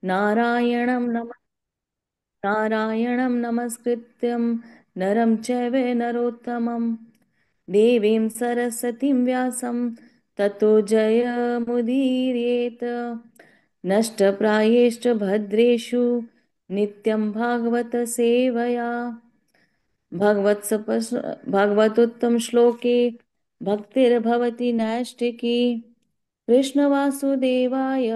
नारायणं नम नारायणं नमस्कृत्यं नरं चैव नरोत्तमं देवीं सरस्वतीं व्यासं ततो जयमुदीरयेत् नष्टप्रायेष्ट भद्रेषु नित्यं भागवत सेवया भगवतोत्तम श्लोके भक्तिर्भवति नैष्टिकी कृष्णवासुदेवाय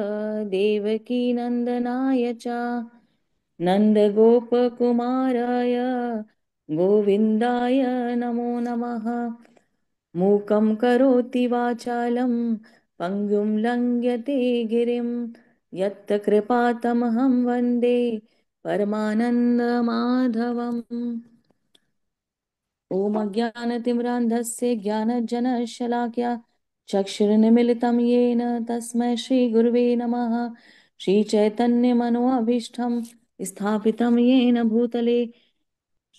देवकी नन्दनाय च नन्दगोपकुमाराय गोविन्दाय नमो नमः मूकं करोति वाचालं पङ्गुं लङ्घयते गिरिं यत्त कृपातमहं वन्दे परमानन्दमाधवम्। ॐ अज्ञानतिमिरान्धस्य ज्ञानजनशलाकया चक्षुर्निमीलितं येन तस्मै श्रीगुरुवे नमः। श्रीचैतन्यमनोभीष्टं स्थापितं येन भूतले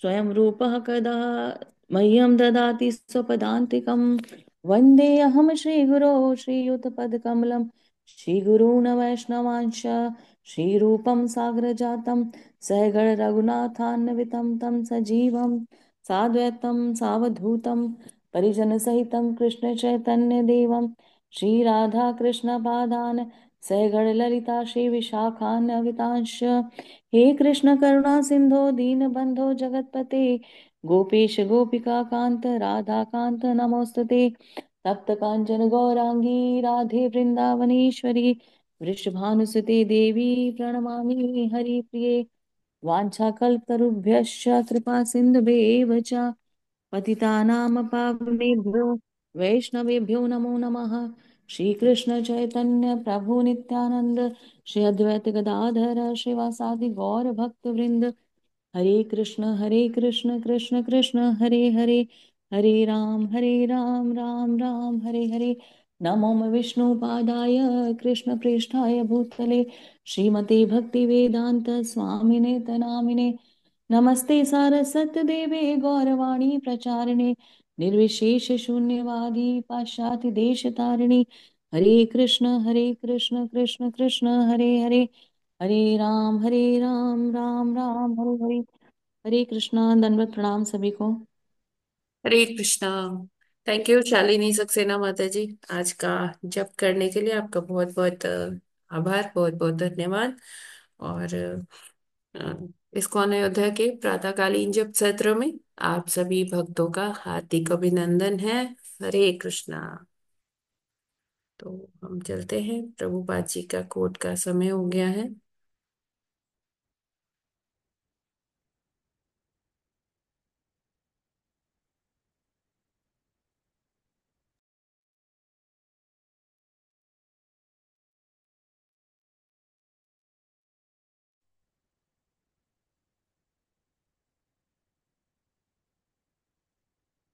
स्वयं रूपः कदा मह्यं ददाति स्वपदान्तिकं वन्देऽहं श्रीगुरो श्रीयुतपदकमलं श्रीगुरून् वैष्णवांश श्रीरूपं साग्रजातं सहगण रघुनाथान्वितं तं सजीवं साद्वैतं सावधूतं परिजनसहितं कृष्णचैतन्यदेवं श्रीराधाकृष्णपादान् सहगण ललिता श्रीविशाखान्वितांश हे कृष्ण करुणा सिंधु दीनबंधो जगतपते गोपेश गोपिका कांत राधा कांत नमोस्तुते तप्त कांचन गौरांगी राधे वृंदावनेश्वरी वृषभानुसुते देवी प्रणमामि हरिप्रिये वाञ्छाकल्पतरुभ्यश्च कृपा सिन्धुभ्येव च पतितानां पावनेभ्यो वैष्णवेभ्यो नमो नमः। श्रीकृष्ण चैतन्य प्रभु नित्यानंद श्री अद्वैत गदाधर श्रीवासादि गौर भक्त वृंद हरे कृष्ण कृष्ण कृष्ण हरे हरे हरे राम राम राम हरे हरे। नमो विष्णुपादाय कृष्ण प्रेष्ठाय भूतले श्रीमते भक्ति वेदांत स्वामिने तनामिने नमस्ते सारस्वत देवे गौरवाणी प्रचारिणे निर्विशेष शून्यवादी पाश्चात्य देश तारिणी हरे कृष्ण कृष्ण कृष्ण हरे हरे हरे राम राम राम हरे हरे। हरे कृष्णा दंडवत प्रणाम सभी को। हरे कृष्णा। थैंक यू शालिनी सक्सेना माता जी। आज का जप करने के लिए आपका बहुत बहुत आभार, बहुत बहुत धन्यवाद। और इस्कॉन अयोध्या के प्रातःकालीन जप सत्र में आप सभी भक्तों का हार्दिक अभिनंदन है। हरे कृष्णा। तो हम चलते हैं, प्रभुपाद जी का कोट का समय हो गया है।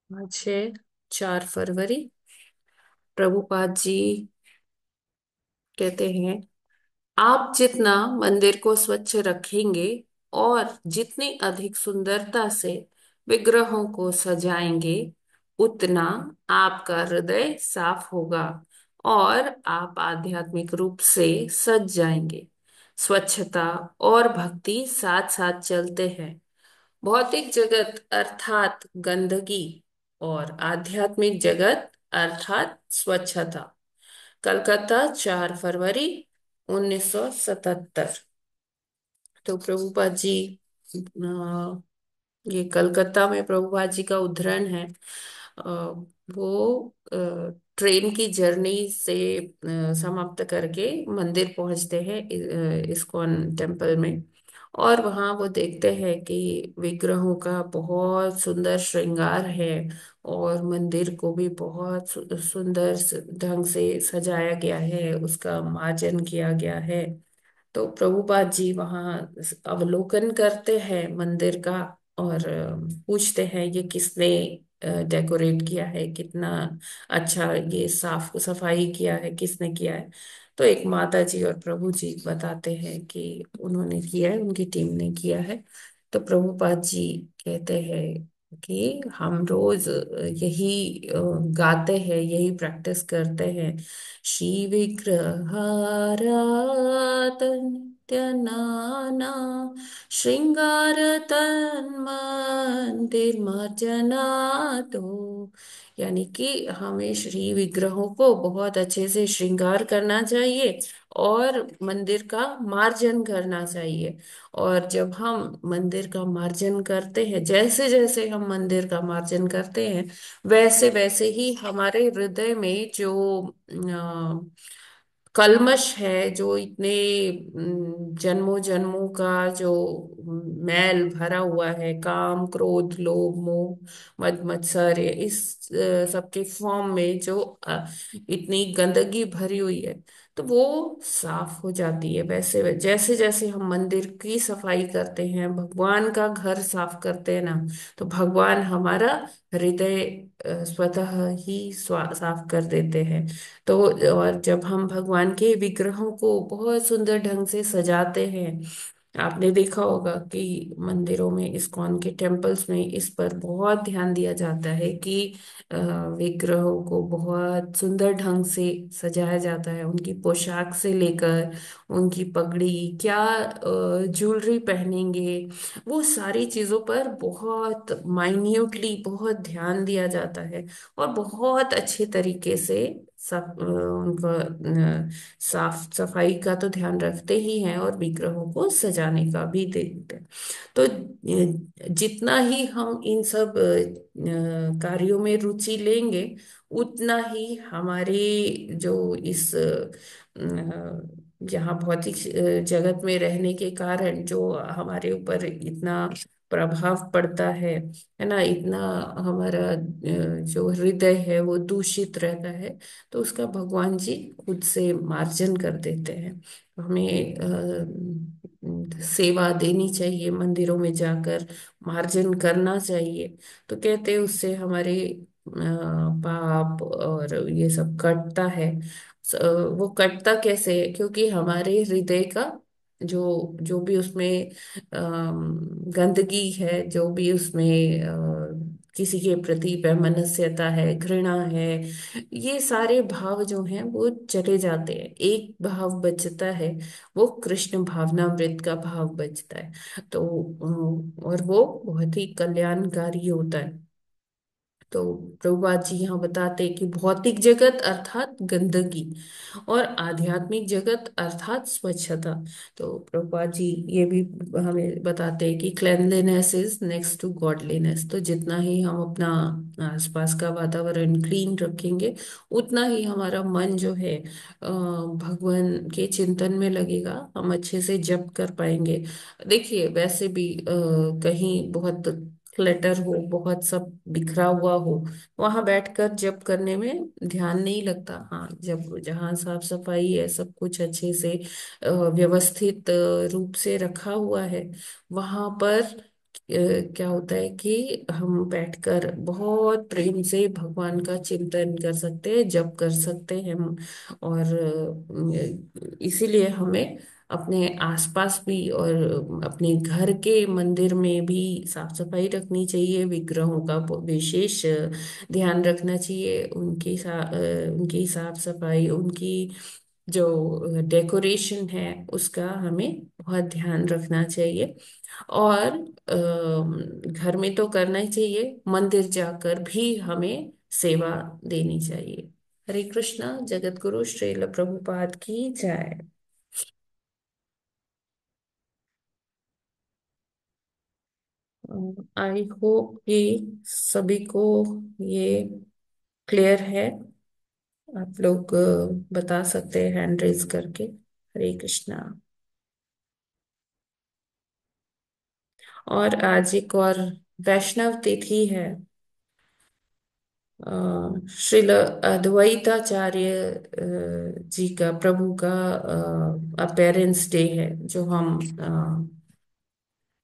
आज है 4 फरवरी। प्रभुपाद जी कहते हैं, आप जितना मंदिर को स्वच्छ रखेंगे और जितनी अधिक सुंदरता से विग्रहों को सजाएंगे, उतना आपका हृदय साफ होगा और आप आध्यात्मिक रूप से सज जाएंगे। स्वच्छता और भक्ति साथ साथ चलते हैं। भौतिक जगत अर्थात गंदगी और आध्यात्मिक जगत अर्थात स्वच्छता। कलकत्ता 4 फरवरी 1977। तो प्रभुपाद जी, ये कलकत्ता में प्रभुपाद जी का उद्धरण है। वो ट्रेन की जर्नी से समाप्त करके मंदिर पहुंचते हैं, इस्कॉन टेम्पल में। और वहाँ वो देखते हैं कि विग्रहों का बहुत सुंदर श्रृंगार है और मंदिर को भी बहुत सुंदर ढंग से सजाया गया है, उसका मार्जन किया गया है। तो प्रभुपाद जी वहाँ अवलोकन करते हैं मंदिर का और पूछते हैं ये किसने डेकोरेट किया है, कितना अच्छा ये साफ सफाई किया है, किसने किया है। तो एक माता जी और प्रभु जी बताते हैं कि उन्होंने किया है, उनकी टीम ने किया है। तो प्रभुपाद जी कहते हैं कि हम रोज यही गाते हैं, यही प्रैक्टिस करते हैं। श्री विग्रहाराधन नाना श्रृंगार तन्मंदिर तो, यानी कि हमें श्री विग्रहों को बहुत अच्छे से श्रृंगार करना चाहिए और मंदिर का मार्जन करना चाहिए। और जब हम मंदिर का मार्जन करते हैं, जैसे जैसे हम मंदिर का मार्जन करते हैं, वैसे वैसे ही हमारे हृदय में जो कल्मश है, जो इतने जन्मों जन्मों का जो मैल भरा हुआ है, काम क्रोध लोभ मोह मद मत्सर्य, इस सबके फॉर्म में जो इतनी गंदगी भरी हुई है, तो वो साफ हो जाती है। वैसे जैसे जैसे हम मंदिर की सफाई करते हैं, भगवान का घर साफ करते हैं ना, तो भगवान हमारा हृदय स्वतः ही साफ कर देते हैं। तो और जब हम भगवान के विग्रहों को बहुत सुंदर ढंग से सजाते हैं, आपने देखा होगा कि मंदिरों में, इस्कॉन के टेम्पल्स में इस पर बहुत ध्यान दिया जाता है कि विग्रहों को बहुत सुंदर ढंग से सजाया जाता है। उनकी पोशाक से लेकर उनकी पगड़ी, क्या ज्वेलरी पहनेंगे, वो सारी चीजों पर बहुत माइन्यूटली बहुत ध्यान दिया जाता है। और बहुत अच्छे तरीके से उनका साफ सफाई का तो ध्यान रखते ही हैं, और विग्रहों को सजाने का भी देखते हैं। तो जितना ही हम इन सब कार्यों में रुचि लेंगे, उतना ही हमारे जो इस यहाँ भौतिक जगत में रहने के कारण जो हमारे ऊपर इतना प्रभाव पड़ता है ना, इतना हमारा जो हृदय है वो दूषित रहता है, तो उसका भगवान जी खुद से मार्जन कर देते हैं। हमें सेवा देनी चाहिए, मंदिरों में जाकर मार्जन करना चाहिए। तो कहते हैं उससे हमारे पाप और ये सब कटता है। वो कटता कैसे है? क्योंकि हमारे हृदय का जो जो भी उसमें गंदगी है, जो भी उसमें किसी के प्रति वैमनस्यता है, घृणा है, ये सारे भाव जो हैं वो चले जाते हैं। एक भाव बचता है, वो कृष्ण भावनामृत का भाव बचता है। तो और वो बहुत ही कल्याणकारी होता है। तो प्रभुपाद जी यहाँ बताते हैं कि भौतिक जगत अर्थात गंदगी, और आध्यात्मिक जगत अर्थात स्वच्छता। तो प्रभुपाद जी ये भी हमें बताते हैं कि cleanliness is next to godliness. तो जितना ही हम अपना आसपास का वातावरण क्लीन रखेंगे, उतना ही हमारा मन जो है भगवान के चिंतन में लगेगा, हम अच्छे से जप कर पाएंगे। देखिए वैसे भी कहीं बहुत क्लटर हो, बहुत सब बिखरा हुआ हो, वहां बैठकर जप करने में ध्यान नहीं लगता। हाँ, जब जहाँ साफ सफाई है, सब कुछ अच्छे से व्यवस्थित रूप से रखा हुआ है, वहां पर क्या होता है कि हम बैठकर बहुत प्रेम से भगवान का चिंतन कर सकते हैं, जप कर सकते हैं हम। और इसीलिए हमें अपने आसपास भी और अपने घर के मंदिर में भी साफ सफाई रखनी चाहिए, विग्रहों का विशेष ध्यान रखना चाहिए। उनकी साफ सफाई, उनकी जो डेकोरेशन है, उसका हमें बहुत ध्यान रखना चाहिए। और घर में तो करना ही चाहिए, मंदिर जाकर भी हमें सेवा देनी चाहिए। हरे कृष्णा। जगत गुरु श्रील प्रभुपाद की जय। आई होप कि सभी को ये क्लियर है। आप लोग बता सकते हैं हैंड रेज करके। हरे कृष्णा। और आज एक और वैष्णव तिथि है। श्रील अद्वैताचार्य जी का, प्रभु का अपेरेंस डे है, जो हम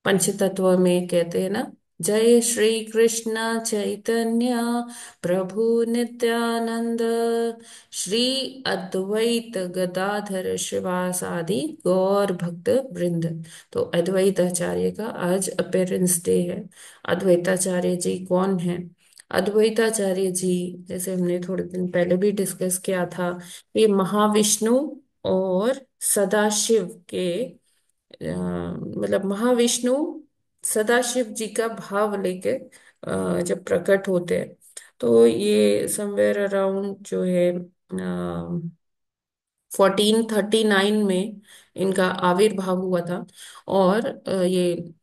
पंचतत्व में कहते हैं ना। जय श्री कृष्ण चैतन्य प्रभु नित्यानंद, श्री अद्वैत गदाधर श्रीवासादि गौर भक्त वृंद। तो अद्वैताचार्य का आज अपेरेंस डे है। अद्वैताचार्य जी कौन है? अद्वैताचार्य जी, जैसे हमने थोड़े दिन पहले भी डिस्कस किया था, ये महाविष्णु और सदाशिव के मतलब महाविष्णु सदाशिव जी का भाव लेकर जब प्रकट होते हैं, तो ये समवेयर अराउंड जो है 1439 में इनका आविर्भाव हुआ था। और ये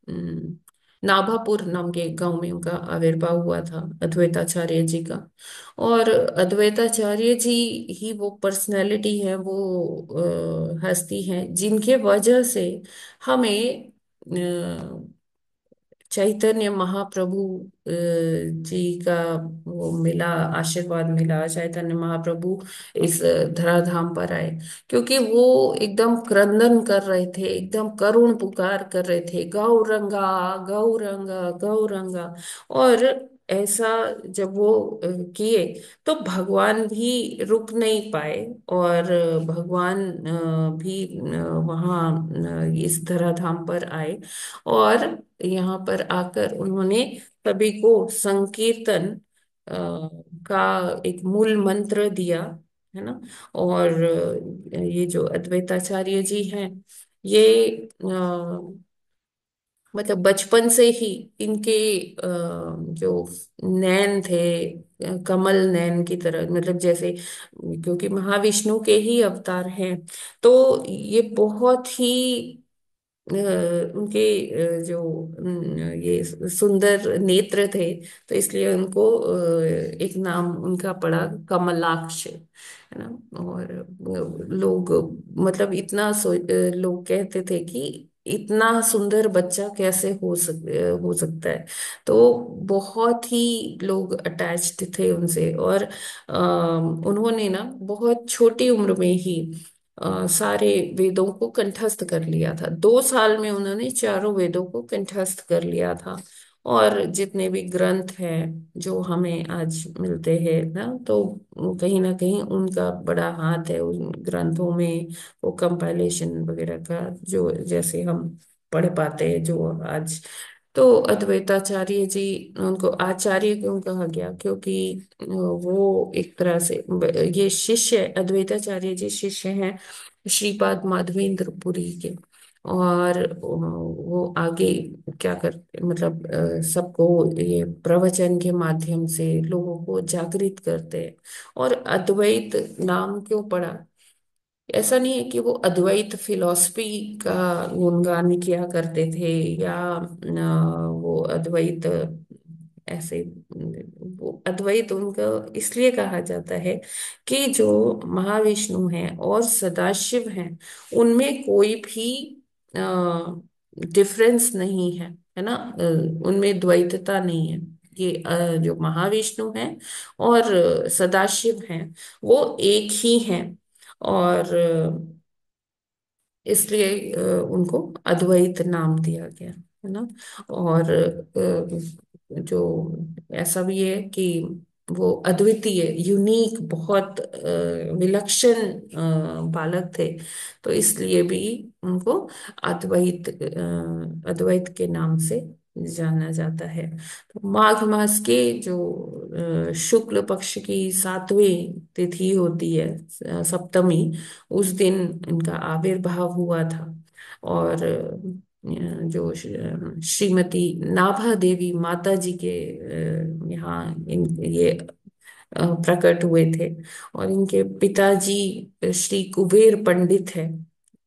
नाभापुर नाम के गांव में उनका आविर्भाव हुआ था अद्वैताचार्य जी का। और अद्वैताचार्य जी ही वो पर्सनैलिटी है, वो हस्ती है जिनके वजह से हमें चैतन्य महाप्रभु जी का वो मिला, आशीर्वाद मिला। चैतन्य महाप्रभु इस धराधाम पर आए, क्योंकि वो एकदम क्रंदन कर रहे थे, एकदम करुण पुकार कर रहे थे, गौरंगा गौरंगा गौरंगा। और ऐसा जब वो किए, तो भगवान भी रुक नहीं पाए। और भगवान भी वहाँ इस धराधाम पर आए। और यहाँ पर आकर उन्होंने सभी को संकीर्तन का एक मूल मंत्र दिया, है ना। और ये जो अद्वैताचार्य जी हैं, ये मतलब बचपन से ही इनके जो नैन थे, कमल नैन की तरह, मतलब जैसे, क्योंकि महाविष्णु के ही अवतार हैं, तो ये बहुत ही उनके जो ये सुंदर नेत्र थे, तो इसलिए उनको एक नाम उनका पड़ा कमलाक्ष, है ना। और लोग मतलब इतना लोग कहते थे कि इतना सुंदर बच्चा कैसे हो सकता है। तो बहुत ही लोग अटैच्ड थे उनसे। और उन्होंने ना बहुत छोटी उम्र में ही सारे वेदों को कंठस्थ कर लिया था। 2 साल में उन्होंने चारों वेदों को कंठस्थ कर लिया था। और जितने भी ग्रंथ हैं जो हमें आज मिलते हैं ना, तो कहीं ना कहीं उनका बड़ा हाथ है उन ग्रंथों में, वो कंपाइलेशन वगैरह का, जो जैसे हम पढ़ पाते हैं जो आज। तो अद्वैताचार्य जी, उनको आचार्य क्यों कहा गया, क्योंकि वो एक तरह से ये शिष्य, अद्वैताचार्य जी शिष्य हैं श्रीपाद माधवेंद्र पुरी के। और वो आगे क्या करते, मतलब सबको ये प्रवचन के माध्यम से लोगों को जागृत करते हैं। और अद्वैत नाम क्यों पड़ा, ऐसा नहीं है कि वो अद्वैत फिलॉसफी का गुणगान किया करते थे, या वो अद्वैत ऐसे, वो अद्वैत उनका इसलिए कहा जाता है कि जो महाविष्णु हैं और सदाशिव हैं, उनमें कोई भी डिफरेंस नहीं है ना। उनमें द्वैतता नहीं है। ये जो महाविष्णु हैं और सदाशिव हैं, वो एक ही हैं। और इसलिए उनको अद्वैत नाम दिया गया, है ना। और जो ऐसा भी है कि वो अद्वितीय, यूनिक, बहुत विलक्षण बालक थे, तो इसलिए भी उनको अद्वैत के नाम से जाना जाता है। तो माघ मास के जो शुक्ल पक्ष की 7वीं तिथि होती है, सप्तमी, उस दिन इनका आविर्भाव हुआ था। और जो श्रीमती नाभा देवी माता जी के यहाँ इन ये प्रकट हुए थे। और इनके पिताजी श्री कुबेर पंडित है।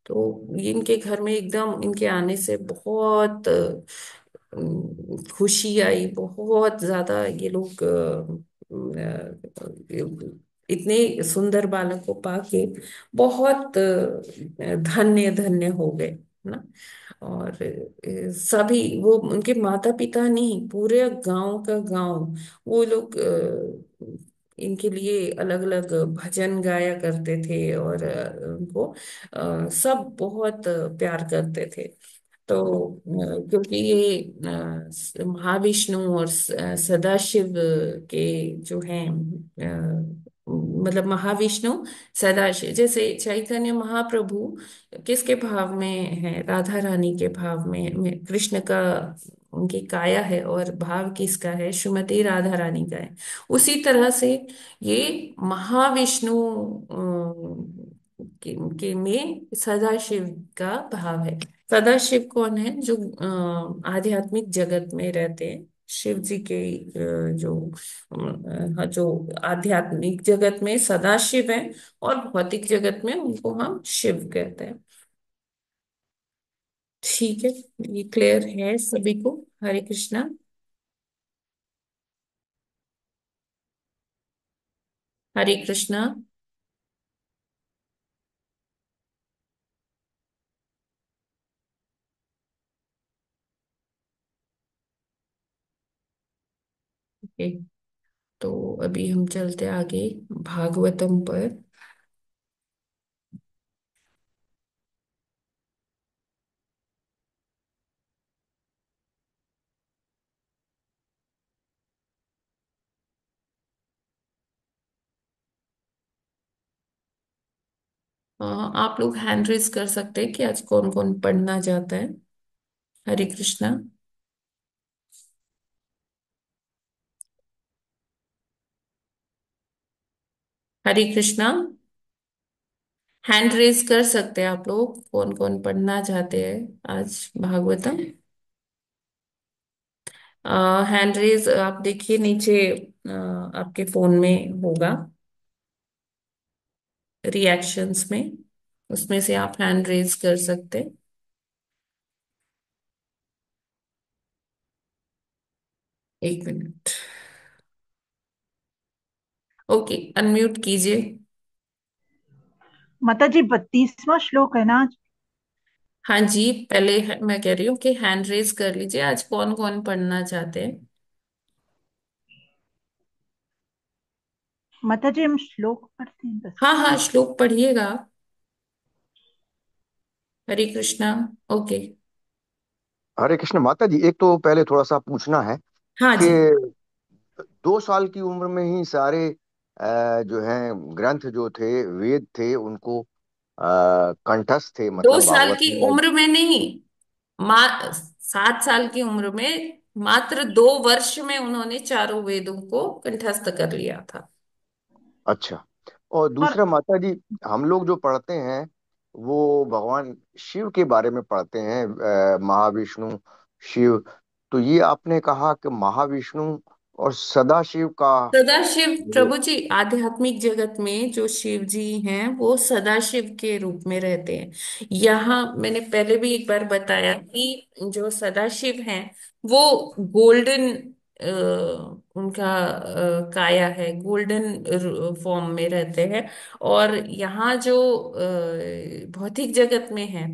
तो इनके घर में एकदम इनके आने से बहुत खुशी आई, बहुत ज्यादा। ये लोग इतने सुंदर बालक को पाके बहुत धन्य धन्य हो गए, है ना। और सभी वो उनके माता पिता नहीं, पूरे गांव का गांव, वो लोग इनके लिए अलग अलग भजन गाया करते थे। और उनको सब बहुत प्यार करते थे। तो क्योंकि ये महाविष्णु और सदाशिव के जो हैं, मतलब महाविष्णु सदाशिव, जैसे चैतन्य महाप्रभु किसके भाव में है, राधा रानी के भाव में कृष्ण का उनकी काया है, और भाव किसका है, श्रीमती राधा रानी का है। उसी तरह से ये महाविष्णु के में सदाशिव का भाव है। सदाशिव कौन है? जो आध्यात्मिक जगत में रहते हैं, शिव जी के जो आध्यात्मिक जगत में सदाशिव है, और भौतिक जगत में उनको हम शिव कहते हैं। ठीक है, ये क्लियर है सभी को? हरे कृष्णा। हरे कृष्णा। ओके, तो अभी हम चलते आगे भागवतम पर। आप लोग हैंड रेज कर सकते हैं कि आज कौन कौन पढ़ना चाहता है। हरे कृष्णा। हरे कृष्णा। हैंड रेज कर सकते हैं आप लोग, कौन कौन पढ़ना चाहते हैं आज भागवतम। हैंड रेज आप देखिए नीचे, आपके फोन में होगा, रिएक्शंस में, उसमें से आप हैंड रेज कर सकते हैं। एक मिनट। ओके, अनम्यूट कीजिए। माता जी 32वां श्लोक है ना आज? हाँ जी, पहले मैं कह रही हूँ कि हैंड रेज कर लीजिए, आज कौन कौन पढ़ना चाहते हैं। माता जी हम श्लोक पढ़ते हैं बस। हाँ हाँ, श्लोक पढ़िएगा। हरे कृष्णा। ओके। हरे कृष्ण माता जी, एक तो पहले थोड़ा सा पूछना है हाँ कि जी। 2 साल की उम्र में ही सारे जो हैं ग्रंथ जो थे, वेद थे, उनको कंठस्थ थे, दो मतलब साल भागवत की में। उम्र में नहीं, मा 7 साल की उम्र में, मात्र 2 वर्ष में उन्होंने चारों वेदों को कंठस्थ कर लिया था। अच्छा। और और दूसरा माता जी, हम लोग जो पढ़ते हैं वो भगवान शिव के बारे में पढ़ते हैं, महाविष्णु शिव। तो ये आपने कहा कि महाविष्णु और सदाशिव का सदाशिव जो। प्रभु जी, आध्यात्मिक जगत में जो शिव जी हैं वो सदाशिव के रूप में रहते हैं। यहाँ मैंने पहले भी एक बार बताया कि जो सदाशिव हैं वो गोल्डन, उनका काया है, गोल्डन फॉर्म में रहते हैं। और यहाँ जो भौतिक जगत में है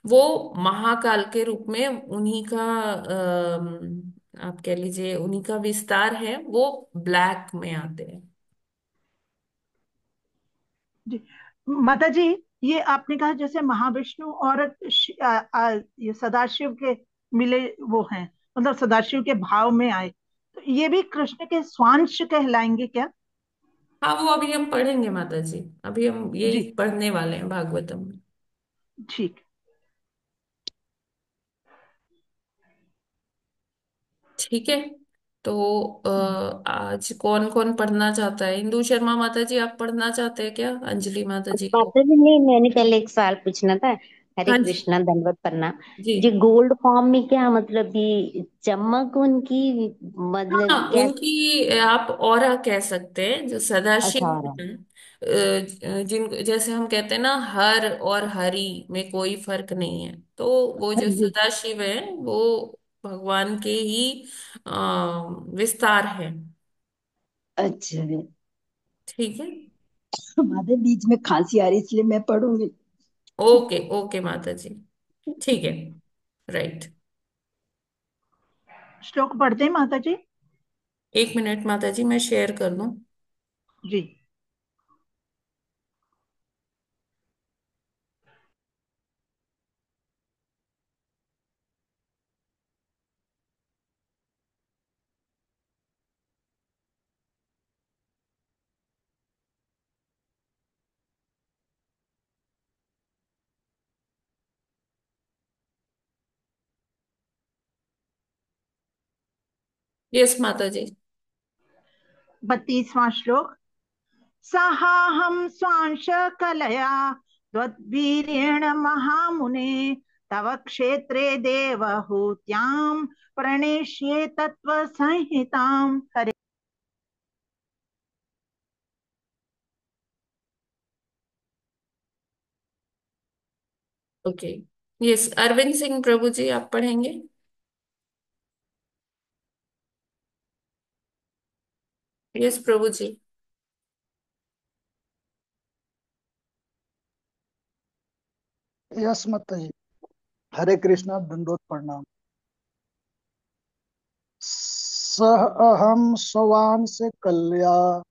वो महाकाल के रूप में, उन्हीं का आप कह लीजिए उन्हीं का विस्तार है, वो ब्लैक में आते हैं। जी माता जी, ये आपने कहा जैसे महाविष्णु और ये सदाशिव के मिले वो हैं, मतलब सदाशिव के भाव में आए, तो ये भी कृष्ण के स्वांश कहलाएंगे क्या? हाँ, वो अभी हम पढ़ेंगे माता जी, अभी हम यही जी पढ़ने वाले हैं भागवतम में। ठीक। ठीक है, तो आज कौन कौन पढ़ना चाहता है? इंदु शर्मा माता जी, आप पढ़ना चाहते हैं क्या अंजलि माता जी को? माता जी नहीं, मैंने पहले एक सवाल पूछना था। हरे हाँ जी। कृष्णा, दंडवत प्रणाम। जी। जी गोल्ड फॉर्म में क्या मतलब, ये चमक उनकी, मतलब हाँ, क्या? उनकी आप ऑरा कह सकते हैं, जो अच्छा, सदाशिव और हैं, जिन जैसे हम कहते हैं ना, हर और हरि में कोई फर्क नहीं है, तो वो हाँ जो जी। सदाशिव है वो भगवान के ही विस्तार है। अच्छा। ठीक है। माता बीच में खांसी आ रही इसलिए मैं पढ़ूंगी। ओके ओके माता जी, ठीक है। राइट। श्लोक पढ़ते हैं माता जी। एक मिनट माता जी, मैं शेयर कर दूं। जी यस माता जी। 32वां श्लोक। सहाहं स्वांश कलया त्वद्वीर्येण महामुने तव क्षेत्रे देवहूत्यां प्रणेष्ये तत्व संहिताम। हरे। ओके। यस, अरविंद सिंह प्रभु जी, आप पढ़ेंगे? यस प्रभु जी। यस माता जी। हरे कृष्णा, दंडोत प्रणाम। सह अहम स्वांस कल्या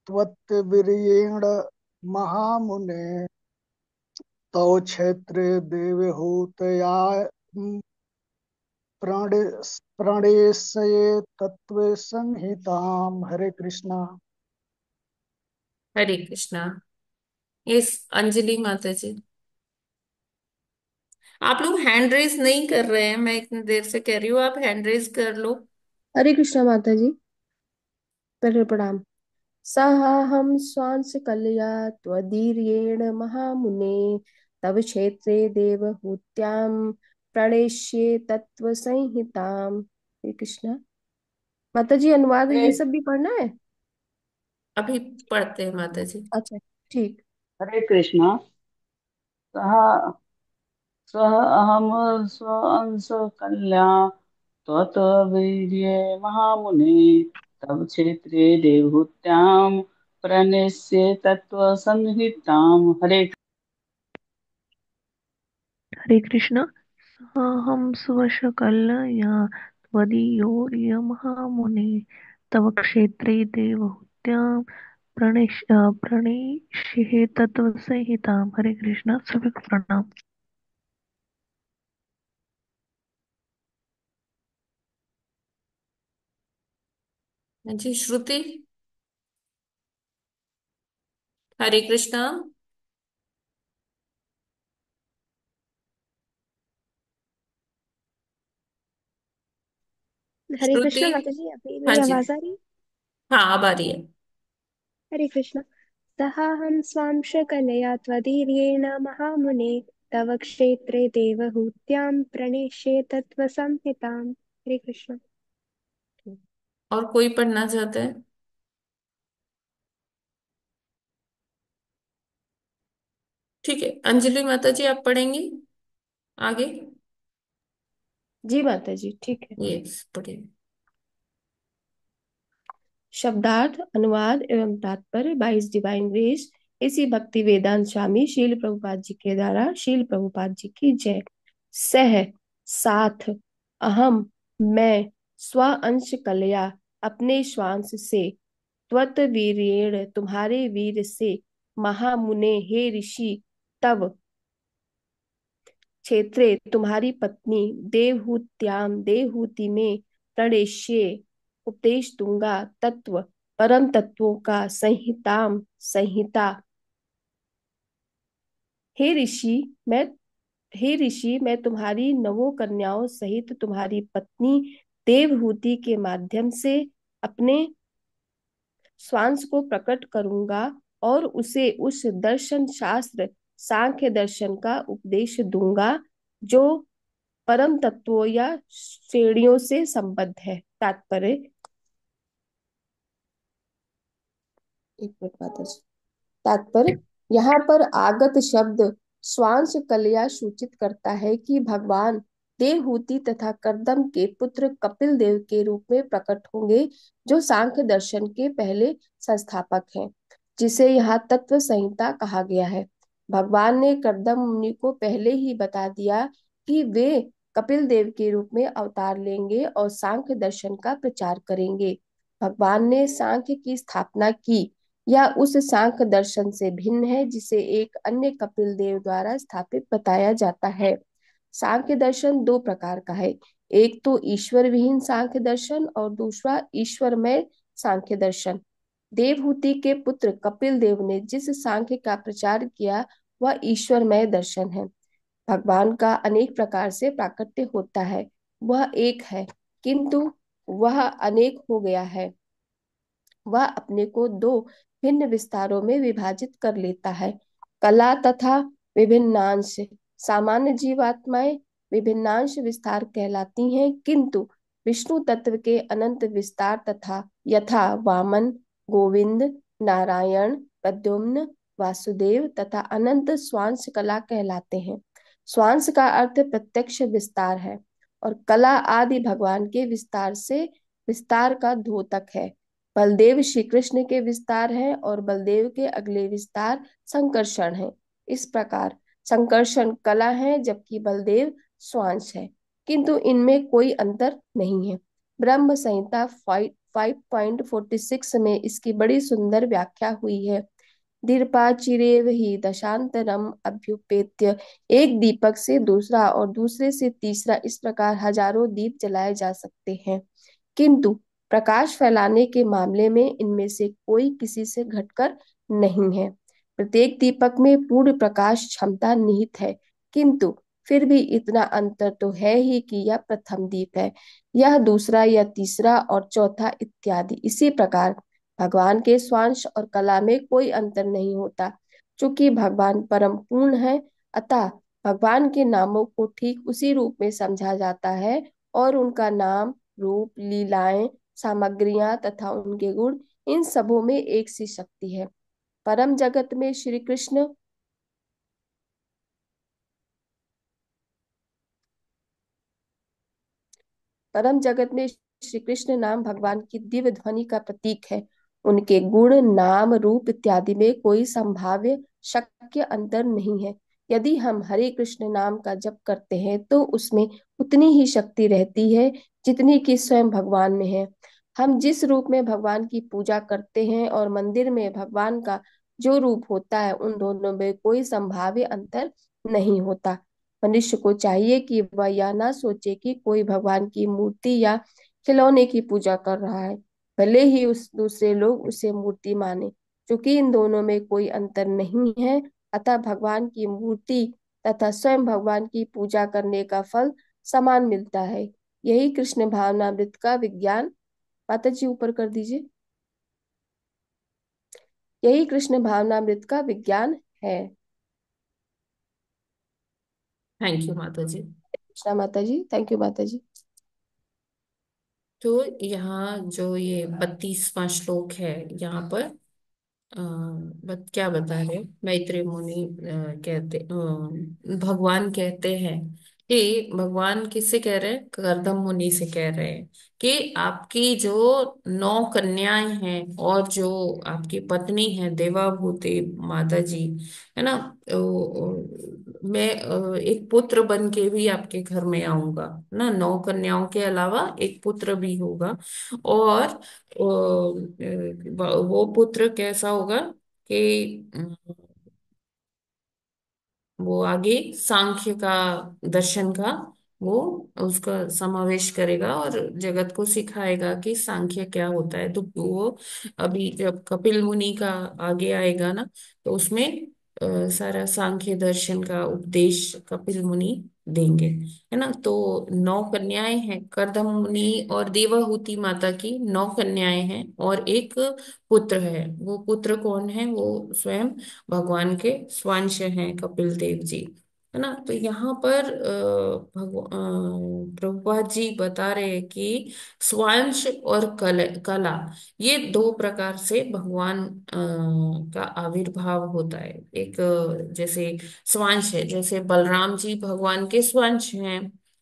त्वत्वीर्येण महामुने तव क्षेत्रे देवहूतया प्रणेशये तत्व संहिताम। हरे कृष्णा। हरे कृष्णा। यस, अंजलि माता जी। आप लोग हैंड रेस नहीं कर रहे हैं, मैं इतनी देर से कह रही हूँ, आप हैंड रेस कर लो। हरे कृष्णा माता जी, पहले प्रणाम। साहं स्वांस कलया त्वदीर्येण महामुने तव क्षेत्रे देवहूत्यां प्रणेष्ये तत्व संहिताम। हरे कृष्णा माता जी, अनुवाद हरे ये सब भी पढ़ना है? अभी पढ़ते हैं माता जी। अच्छा, ठीक। हरे कृष्णा। सः स्वः अहम स्व अंश कल्या त्वत् वीर्ये महामुने तव क्षेत्रे देवहूत्यां प्रणेष्ये तत्व संहिताम। हरे। हरे कृष्ण। हम स्वशकलया त्वदीयोर्यमहामुने तव क्षेत्रे देवहूत्यां प्रणेष्ये तत्त्वसंहिताम्। हरे कृष्णा, सभी को प्रणाम। जी श्रुति। हरे कृष्णा। हरे श्रुति। कृष्णा माता जी, अभी हाँ मेरी जी। आवाज आ रही है? हाँ, अब आ रही है। हरे कृष्णा। सहाहं स्वांशकलया त्वदीर्येण महामुने तव क्षेत्रे देवहूत्यां प्रणेष्ये तत्त्वसंहिताम्। हरे कृष्णा। और कोई पढ़ना चाहता है? ठीक है, अंजलि माता जी, आप पढ़ेंगी आगे? जी माता जी, ठीक है। यस, पढ़िए। शब्दार्थ, अनुवाद एवं तात्पर्य बाय हिज डिवाइन ग्रेस इसी भक्ति वेदांत स्वामी शील प्रभुपाद जी के द्वारा शील प्रभुपाद जी की जय। सह, साथ, अहम, मैं, स्व अंश कलया, अपने श्वांस से, त्वत वीर्येण, तुम्हारे वीर से, महामुने, हे ऋषि, तव क्षेत्रे, तुम्हारी पत्नी, देवहूत्याम, देवहूति में, प्रणेष्ये, उपदेश दूंगा, तत्व, परम तत्वों का, संहिताम, संहिता। हे ऋषि मैं हे ऋषि, मैं तुम्हारी नवों कन्याओं सहित तुम्हारी पत्नी देवहूति के माध्यम से अपने स्वांश को प्रकट करूंगा और उसे उस दर्शन शास्त्र सांख्य दर्शन का उपदेश दूंगा जो परम तत्वों या श्रेणियों से संबद्ध है। तात्पर्य, एक मिनट माता जी। तात्पर्य, यहाँ पर आगत शब्द श्वांश कलया सूचित करता है कि भगवान देवहूति तथा कर्दम के पुत्र कपिल देव के रूप में प्रकट होंगे, जो सांख्य दर्शन के पहले संस्थापक हैं, जिसे यहाँ तत्व संहिता कहा गया है। भगवान ने कर्दम मुनि को पहले ही बता दिया कि वे कपिल देव के रूप में अवतार लेंगे और सांख्य दर्शन का प्रचार करेंगे। भगवान ने सांख्य की स्थापना की या उस सांख्य दर्शन से भिन्न है जिसे एक अन्य कपिल देव द्वारा स्थापित बताया जाता है। सांख्य दर्शन दो प्रकार का है, एक तो ईश्वर विहीन सांख्य दर्शन और दूसरा ईश्वरमय सांख्य दर्शन। देवहूति के पुत्र कपिल देव ने जिस सांख्य का प्रचार किया वह ईश्वरमय दर्शन है। भगवान का अनेक प्रकार से प्राकट्य होता है, वह एक है किंतु वह अनेक हो गया है। वह अपने को दो भिन्न विस्तारों में विभाजित कर लेता है, कला तथा विभिन्नांश। सामान्य जीवात्माएं विभिन्नांश विस्तार कहलाती हैं, किंतु विष्णु तत्व के अनंत विस्तार तथा यथा वामन, गोविंद, नारायण, प्रद्युम्न, वासुदेव तथा अनंत स्वांश कला कहलाते हैं। स्वांश का अर्थ प्रत्यक्ष विस्तार है और कला आदि भगवान के विस्तार से विस्तार का द्योतक है। बलदेव श्री कृष्ण के विस्तार है और बलदेव के अगले विस्तार संकर्षण है। इस प्रकार संकर्षण कला है जबकि बलदेव स्वांश है, किंतु इनमें कोई अंतर नहीं है। ब्रह्म संहिता 5.46 में इसकी बड़ी सुंदर व्याख्या हुई है। दीर्घाचिरेव ही दशांतरम अभ्युपेत्य, एक दीपक से दूसरा और दूसरे से तीसरा इस प्रकार हजारों दीप जलाए जा सकते हैं, किंतु प्रकाश फैलाने के मामले में इनमें से कोई किसी से घटकर नहीं है। प्रत्येक दीपक में पूर्ण प्रकाश क्षमता निहित है, किंतु फिर भी इतना अंतर तो है ही कि यह प्रथम दीप है, यह दूसरा या तीसरा और चौथा इत्यादि। इसी प्रकार भगवान के स्वांश और कला में कोई अंतर नहीं होता। चूंकि भगवान परम पूर्ण है, अतः भगवान के नामों को ठीक उसी रूप में समझा जाता है और उनका नाम, रूप, लीलाएं, सामग्रियां तथा उनके गुण, इन सबों में एक सी शक्ति है। परम जगत में श्री कृष्ण परम जगत में श्री कृष्ण नाम भगवान की दिव्य ध्वनि का प्रतीक है। उनके गुण, नाम, रूप इत्यादि में कोई संभाव्य शक्य अंतर नहीं है। यदि हम हरे कृष्ण नाम का जप करते हैं तो उसमें उतनी ही शक्ति रहती है जितनी कि स्वयं भगवान में है। हम जिस रूप में भगवान की पूजा करते हैं और मंदिर में भगवान का जो रूप होता है, उन दोनों में कोई संभाव्य अंतर नहीं होता। मनुष्य को चाहिए कि वह यह ना सोचे कि कोई भगवान की मूर्ति या खिलौने की पूजा कर रहा है, भले ही उस दूसरे लोग उसे मूर्ति माने। क्योंकि इन दोनों में कोई अंतर नहीं है, अतः भगवान की मूर्ति तथा स्वयं भगवान की पूजा करने का फल समान मिलता है। यही कृष्ण भावनामृत का विज्ञान। माता जी ऊपर कर दीजिए। यही कृष्ण भावनामृत का विज्ञान है। थैंक यू माता जी। कृष्णा माता जी, थैंक यू माता जी। तो यहाँ जो ये 32वां श्लोक है, यहाँ पर क्या बता रहे, मैत्रेय मुनि भगवान कहते हैं कि भगवान किससे कह रहे हैं, कर्दम मुनि से कह रहे हैं कि आपकी जो 9 कन्याएं हैं और जो आपकी पत्नी है देवाभूति माता जी, है ना, मैं एक पुत्र बन के भी आपके घर में आऊंगा ना, 9 कन्याओं के अलावा एक पुत्र भी होगा। और वो पुत्र कैसा होगा कि वो आगे सांख्य का, दर्शन का, वो उसका समावेश करेगा और जगत को सिखाएगा कि सांख्य क्या होता है। तो वो अभी जब कपिल मुनि का आगे आएगा ना, तो उसमें सारा सांख्य दर्शन का उपदेश कपिल मुनि देंगे, है ना। तो 9 कन्याएं हैं, कर्दम मुनि और देवाहूति माता की 9 कन्याएं हैं और एक पुत्र है। वो पुत्र कौन है, वो स्वयं भगवान के स्वांश हैं, कपिल देव जी, है ना। तो यहाँ पर प्रभुपाद जी बता रहे हैं कि स्वांश और कला, ये 2 प्रकार से भगवान का आविर्भाव होता है। एक जैसे स्वांश है, जैसे बलराम जी भगवान के स्वांश हैं,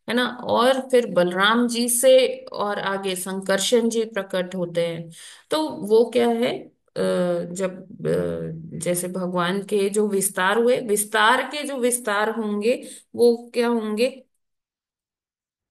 है ना। और फिर बलराम जी से और आगे संकर्षण जी प्रकट होते हैं। तो वो क्या है, जब जैसे भगवान के जो विस्तार हुए, विस्तार के जो विस्तार होंगे वो क्या होंगे,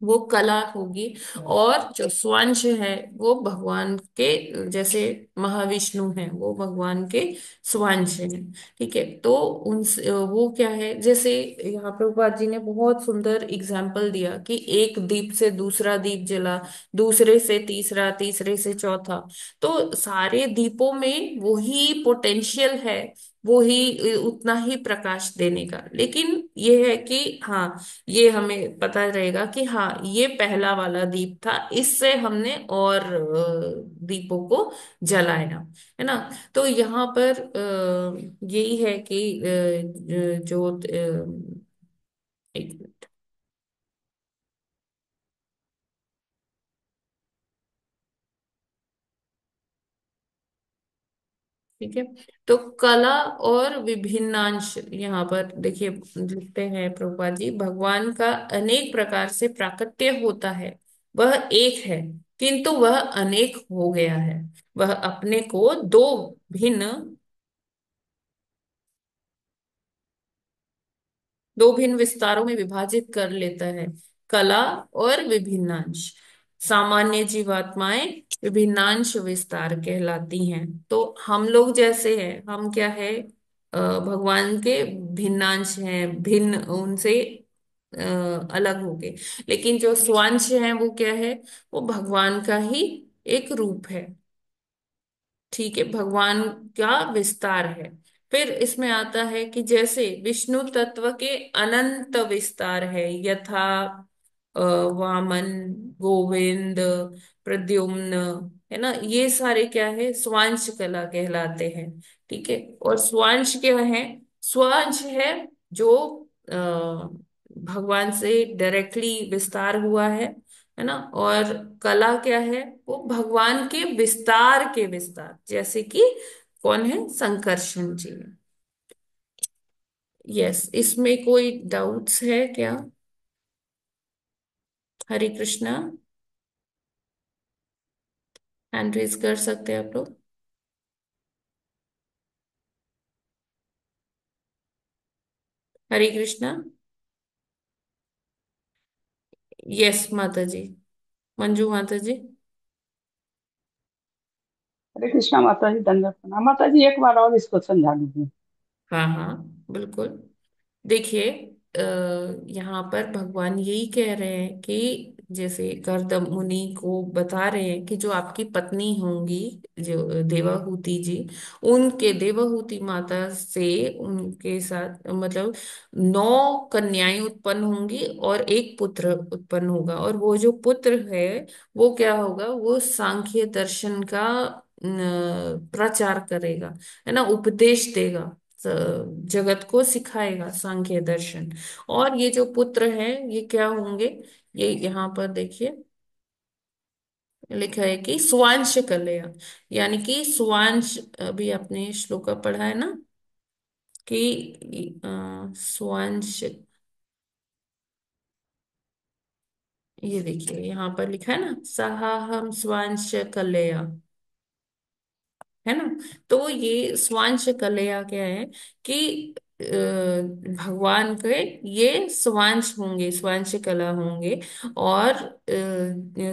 वो कला होगी। और जो स्वांश है वो भगवान के, जैसे महाविष्णु है वो भगवान के स्वांश हैं, ठीक है। तो उन वो क्या है, जैसे यहाँ प्रभुपाद जी ने बहुत सुंदर एग्जाम्पल दिया कि एक दीप से दूसरा दीप जला, दूसरे से तीसरा, तीसरे से चौथा। तो सारे दीपों में वही पोटेंशियल है, वो ही उतना ही प्रकाश देने का। लेकिन ये है कि हाँ, ये हमें पता रहेगा कि हाँ ये पहला वाला दीप था, इससे हमने और दीपों को जलाया, है ना। तो यहाँ पर यही है कि जो एक मिनट। ठीक है, तो कला और विभिन्नांश, यहाँ पर देखिए लिखते हैं प्रभुपाद जी, भगवान का अनेक प्रकार से प्राकट्य होता है। वह एक है किंतु वह अनेक हो गया है। वह अपने को दो भिन्न विस्तारों में विभाजित कर लेता है। कला और विभिन्नांश। सामान्य जीवात्माएं विभिन्नांश विस्तार कहलाती हैं। तो हम लोग जैसे हैं, हम क्या है, भगवान के भिन्नांश हैं, भिन्न उनसे अ, अलग हो गए। लेकिन जो स्वांश है वो क्या है, वो भगवान का ही एक रूप है। ठीक है, भगवान का विस्तार है। फिर इसमें आता है कि जैसे विष्णु तत्व के अनंत विस्तार है, यथा वामन, गोविंद, प्रद्युम्न, है ना, ये सारे क्या है, स्वांश कला कहलाते हैं। ठीक है, और स्वांश क्या है, स्वांश है जो अ, भगवान से डायरेक्टली विस्तार हुआ है ना। और कला क्या है, वो भगवान के विस्तार, जैसे कि कौन है, संकर्षण जी। यस, इसमें कोई डाउट्स है क्या? हरे कृष्णा, हैंड रेज कर सकते हैं आप लोग। हरे कृष्णा। यस माता जी, मंजू माता जी। हरे कृष्णा माता जी, दंडवत प्रणाम माता जी, एक बार और इसको समझा दीजिए। हाँ हाँ, बिल्कुल। देखिए, अ, यहाँ पर भगवान यही कह रहे हैं कि जैसे गर्दम मुनि को बता रहे हैं कि जो आपकी पत्नी होंगी, जो देवाहूति जी, उनके देवाहूति माता से उनके साथ मतलब 9 कन्याएं उत्पन्न होंगी और एक पुत्र उत्पन्न होगा। और वो जो पुत्र है वो क्या होगा, वो सांख्य दर्शन का प्रचार करेगा, है ना, उपदेश देगा, जगत को सिखाएगा सांख्य दर्शन। और ये जो पुत्र है ये क्या होंगे, ये यहाँ पर देखिए लिखा है कि स्वांश कलया, यानी कि स्वांश, अभी आपने श्लोक पढ़ा है ना कि स्वांश, ये देखिए यहाँ पर लिखा है ना, सहाहम स्वांश कलया, है ना। तो ये स्वांश कलया क्या है कि भगवान के ये स्वांश होंगे, स्वांश कला होंगे। और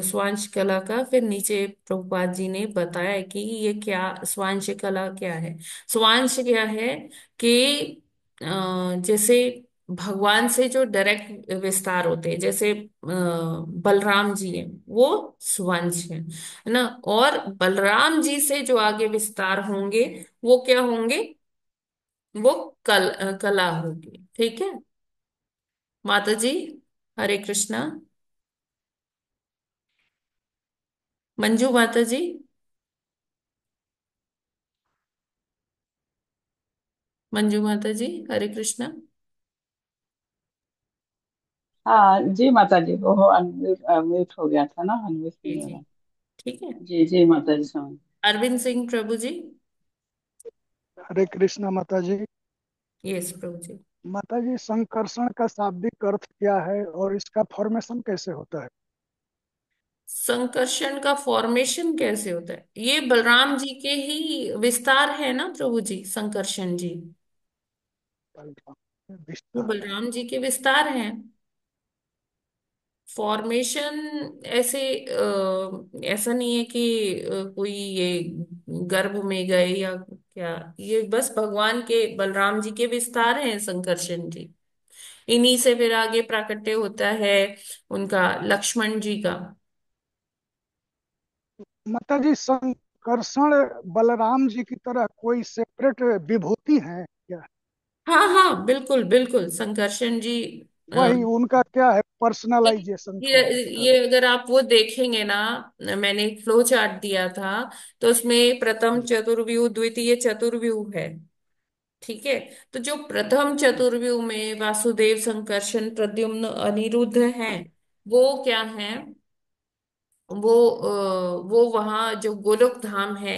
स्वांश कला का फिर नीचे प्रभुपाद जी ने बताया कि ये क्या, स्वांश कला क्या है। स्वांश क्या है कि जैसे भगवान से जो डायरेक्ट विस्तार होते हैं, जैसे बलराम जी हैं, वो स्वांश है ना। और बलराम जी से जो आगे विस्तार होंगे वो क्या होंगे, वो कला होगी। ठीक है माता जी, हरे कृष्णा। मंजू माता जी। मंजू माता जी, हरे कृष्णा। हाँ जी माता जी, वो अनम्यूट म्यूट हो गया था ना, अनम्यूट जी नहीं हो जी, रहा। ठीक है। जी जी माता जी, समझ। अरविंद सिंह प्रभु जी। हरे कृष्णा माता जी। यस प्रभु जी। माता जी, संकर्षण का शाब्दिक अर्थ क्या है और इसका फॉर्मेशन कैसे होता है? संकर्षण का फॉर्मेशन कैसे होता है, ये बलराम जी के ही विस्तार है ना प्रभु जी, संकर्षण जी, ये विस्तार। बलराम जी के विस्तार हैं। फॉर्मेशन ऐसे ऐसा नहीं है कि कोई ये गर्भ में गए या क्या, ये बस भगवान के बलराम जी के विस्तार हैं संकर्षण जी। इन्हीं से फिर आगे प्राकट्य होता है उनका, लक्ष्मण जी का। माता जी, संकर्षण बलराम जी की तरह कोई सेपरेट विभूति है क्या? हाँ हाँ, बिल्कुल बिल्कुल, संकर्षण जी। वही उनका क्या है, ये पर्सनलाइजेशन ये थोड़ा बता ये दो। अगर आप वो देखेंगे ना, मैंने एक फ्लो चार्ट दिया था, तो उसमें प्रथम चतुर्व्यूह, द्वितीय चतुर्व्यूह है। ठीक है। तो जो प्रथम चतुर्व्यूह में वासुदेव, संकर्षण, प्रद्युम्न, अनिरुद्ध हैं, वो क्या है? वो वहाँ जो गोलोक धाम है,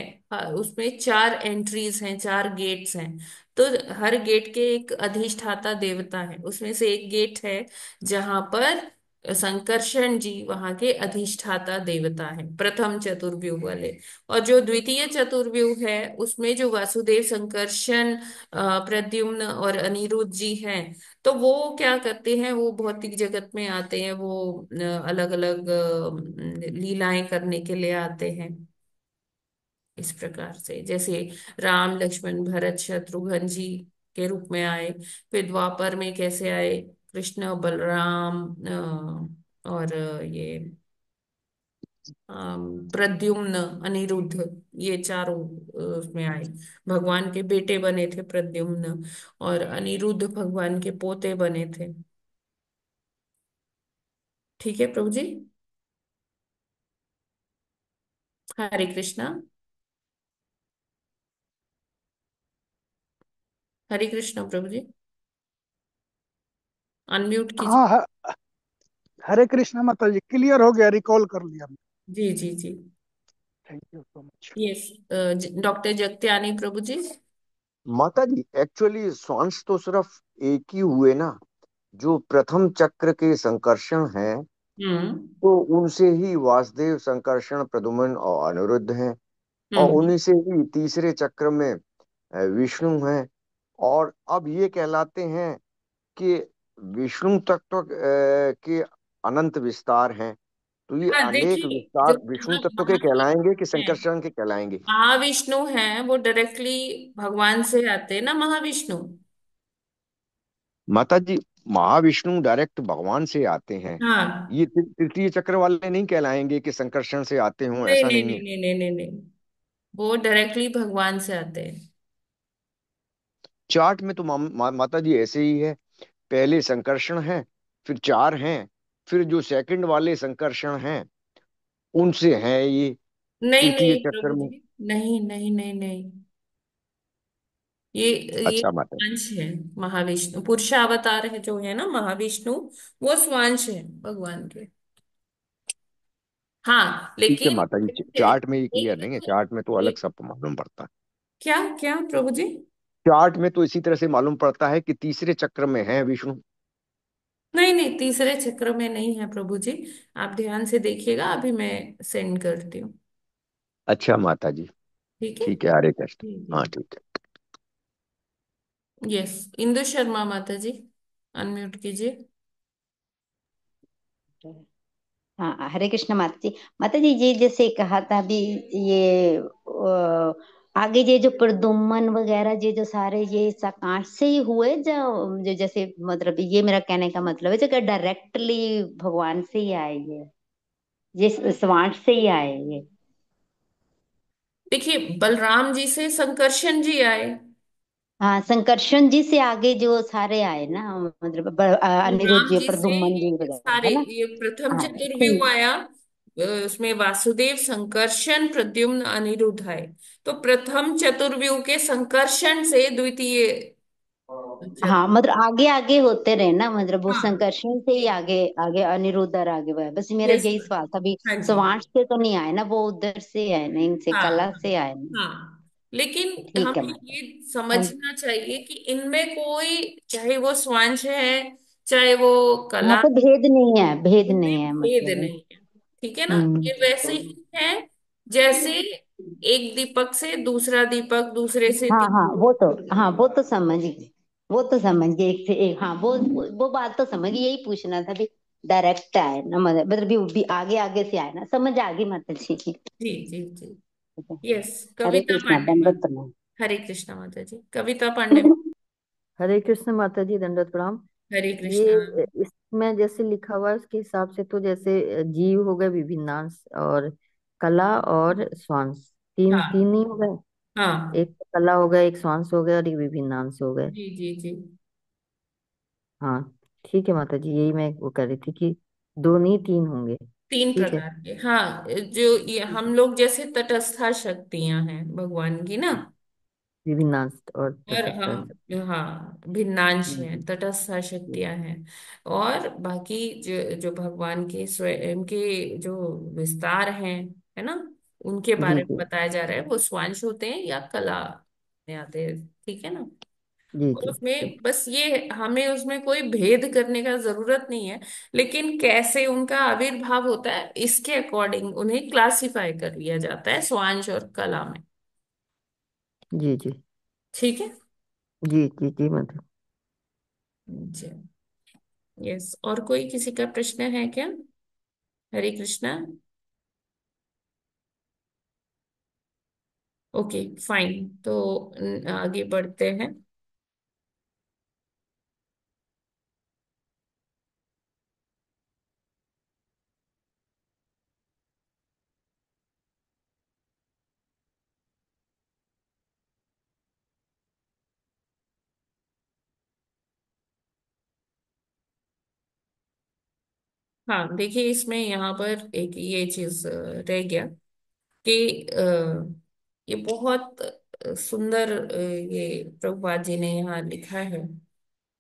उसमें 4 एंट्रीज हैं, 4 गेट्स हैं। तो हर गेट के एक अधिष्ठाता देवता है। उसमें से एक गेट है जहां पर संकर्षण जी वहां के अधिष्ठाता देवता है, प्रथम चतुर्व्यूह वाले। और जो द्वितीय चतुर्व्यूह है, उसमें जो वासुदेव, संकर्षण, प्रद्युम्न और अनिरुद्ध जी हैं, तो वो क्या करते हैं? वो भौतिक जगत में आते हैं, वो अलग अलग लीलाएं करने के लिए आते हैं। इस प्रकार से जैसे राम, लक्ष्मण, भरत, शत्रुघ्न जी के रूप में आए। फिर द्वापर में कैसे आए? कृष्ण, बलराम, और ये प्रद्युम्न, अनिरुद्ध, ये चारों उसमें आए। भगवान के बेटे बने थे प्रद्युम्न, और अनिरुद्ध भगवान के पोते बने थे। ठीक है प्रभु जी। हरे कृष्णा। हरे कृष्णा प्रभु जी, अनम्यूट कीजिए। हाँ हरे कृष्णा माता जी, क्लियर हो गया, रिकॉल कर लिया। जी जी जी। Thank you so much. Yes. Doctor Jagtiani Prabhu ji. माता जी, एक्चुअली श्वांस तो सिर्फ एक ही हुए ना, जो प्रथम चक्र के संकर्षण हैं, हम्म तो उनसे ही वासुदेव, संकर्षण, प्रद्युम्न और अनिरुद्ध हैं। और हम्म। उन्हीं से ही तीसरे चक्र में विष्णु हैं। और अब ये कहलाते हैं कि विष्णु तत्व के अनंत विस्तार हैं। तो ये हाँ अनेक देखिए, जो विस्तार विष्णु तत्व के कहलाएंगे कि है, संकर्षण के कहलाएंगे? महाविष्णु हैं, वो डायरेक्टली भगवान से आते हैं ना, महाविष्णु। माता जी, महाविष्णु डायरेक्ट भगवान से आते हैं। हाँ। ये तृतीय चक्र वाले नहीं कहलाएंगे कि संकर्षण से आते हों, नहीं ऐसा नहीं नहीं नहीं है। नहीं नहीं नहीं नहीं, वो डायरेक्टली भगवान से आते हैं। चार्ट में तो माता जी ऐसे ही है। पहले संकर्षण है, फिर चार हैं, फिर जो सेकंड वाले संकर्षण हैं उनसे हैं ये नहीं तृतीय नहीं चक्र प्रभु में। जी, नहीं नहीं नहीं नहीं, ये अच्छा माता जी, अंश है। महाविष्णु पुरुषावतार है जो है ना महाविष्णु, वो स्वांश है भगवान के। हाँ ठीक है लेकिन माता जी, चार्ट में ये क्लियर नहीं है, चार्ट में तो अलग सब मालूम पड़ता है। क्या क्या प्रभु जी? चार्ट में तो इसी तरह से मालूम पड़ता है कि तीसरे चक्र में है विष्णु। नहीं नहीं, तीसरे चक्र में नहीं है प्रभु जी। आप ध्यान से देखिएगा, अभी मैं सेंड करती हूँ। अच्छा माता जी, ठीक है। ठीक है, हरे कृष्ण। जी हाँ जी। ठीक है। यस, इंदु शर्मा माता जी, अनम्यूट कीजिए। हाँ हरे कृष्ण माता जी। माता जी ये जैसे कहा था अभी, ये आगे ये जो प्रदुम्न वगैरह ये जो सारे ये सकाश से ही हुए, जो जैसे मतलब ये मेरा कहने का मतलब है जो डायरेक्टली भगवान से ही आए ये स्वांश से ही आए ये। देखिए, बलराम जी से संकर्षण जी आए। हाँ संकर्षण जी से आगे जो सारे आए ना, मतलब अनिरुद्ध बलराम जी, जी से प्रद्युम्न जी वगैरह सारे, है ना। ये प्रथम हाँ चतुर्व्यूह ठीक। आया। उसमें वासुदेव, संकर्षण, प्रद्युम्न, अनिरुद्ध आए। तो प्रथम चतुर्व्यूह के संकर्षण से द्वितीय हाँ चतुर्व्यूह। मतलब आगे आगे होते रहे ना, मतलब वो हाँ संकर्षण से ही आगे आगे अनिरुद्ध और आगे बढ़ा, बस मेरा यस। यही सवाल था अभी। हाँ जी। स्वांश से तो नहीं आए ना, वो उधर से आए ना, इनसे हाँ कला से आए ना। हाँ। लेकिन ठीक है हमें मतलब। ये हाँ समझना चाहिए कि इनमें कोई, चाहे वो स्वांश है, चाहे वो हाँ, कला, कोई भेद नहीं है, भेद नहीं इनमें है भेद मतलब। नहीं है। ठीक है ना? हम्म। ये वैसे ही है जैसे एक दीपक से दूसरा दीपक, दूसरे से हाँ हाँ तीसरा। वो तो, हाँ वो तो समझ गई, वो तो समझ गई, एक से एक, हाँ वो बात तो समझ गई, यही पूछना था भी। डायरेक्ट आए ना, मतलब भी आगे आगे से आए ना, समझ आ गई माता जी। ठीक जी जी जी। है। यस, हरे कविता कृष्णा, पांडे दंडवत मैम। प्रणाम। हरे कृष्णा माता जी, कविता पांडे मैम। हरे कृष्ण माता जी, दंडवत प्रणाम। हरे कृष्णा। ये इसमें जैसे लिखा हुआ है उसके हिसाब से तो जैसे जीव हो गए विभिन्नांश, और कला और श्वांश, तीन तीन हाँ नहीं हो गए? हाँ। एक कला हो गया, एक श्वांश हो गया, और एक विभिन्नांश हो गए। जी जी जी। हाँ ठीक है माता जी, यही मैं वो कर रही थी कि दो नहीं तीन होंगे। तीन ठीक है। प्रकार के, हाँ। जो ये हम लोग जैसे तटस्था शक्तियां हैं भगवान की ना, विभिन्नांश और और तटस्थ हम, शक्ति। हाँ, भिन्नांश हैं, जी तटस्थ शक्तियां हैं। और बाकी जो जो भगवान के स्वयं के जो विस्तार हैं, है ना, उनके जी बारे में जी बताया जा रहा है। वो स्वांश होते हैं या कला में आते हैं, ठीक है ना। जी और जी उसमें ठीक। बस ये, हमें उसमें कोई भेद करने का जरूरत नहीं है, लेकिन कैसे उनका आविर्भाव होता है इसके अकॉर्डिंग उन्हें क्लासिफाई कर लिया जाता है स्वांश और कला में। जी जी ठीक है जी जी जी मतलब। जी। यस, और कोई किसी का प्रश्न है क्या? हरे कृष्णा। ओके, फाइन, तो आगे बढ़ते हैं। हाँ, देखिए, इसमें यहाँ पर एक ये चीज रह गया कि ये बहुत सुंदर, ये प्रभुपाद जी ने यहाँ लिखा है।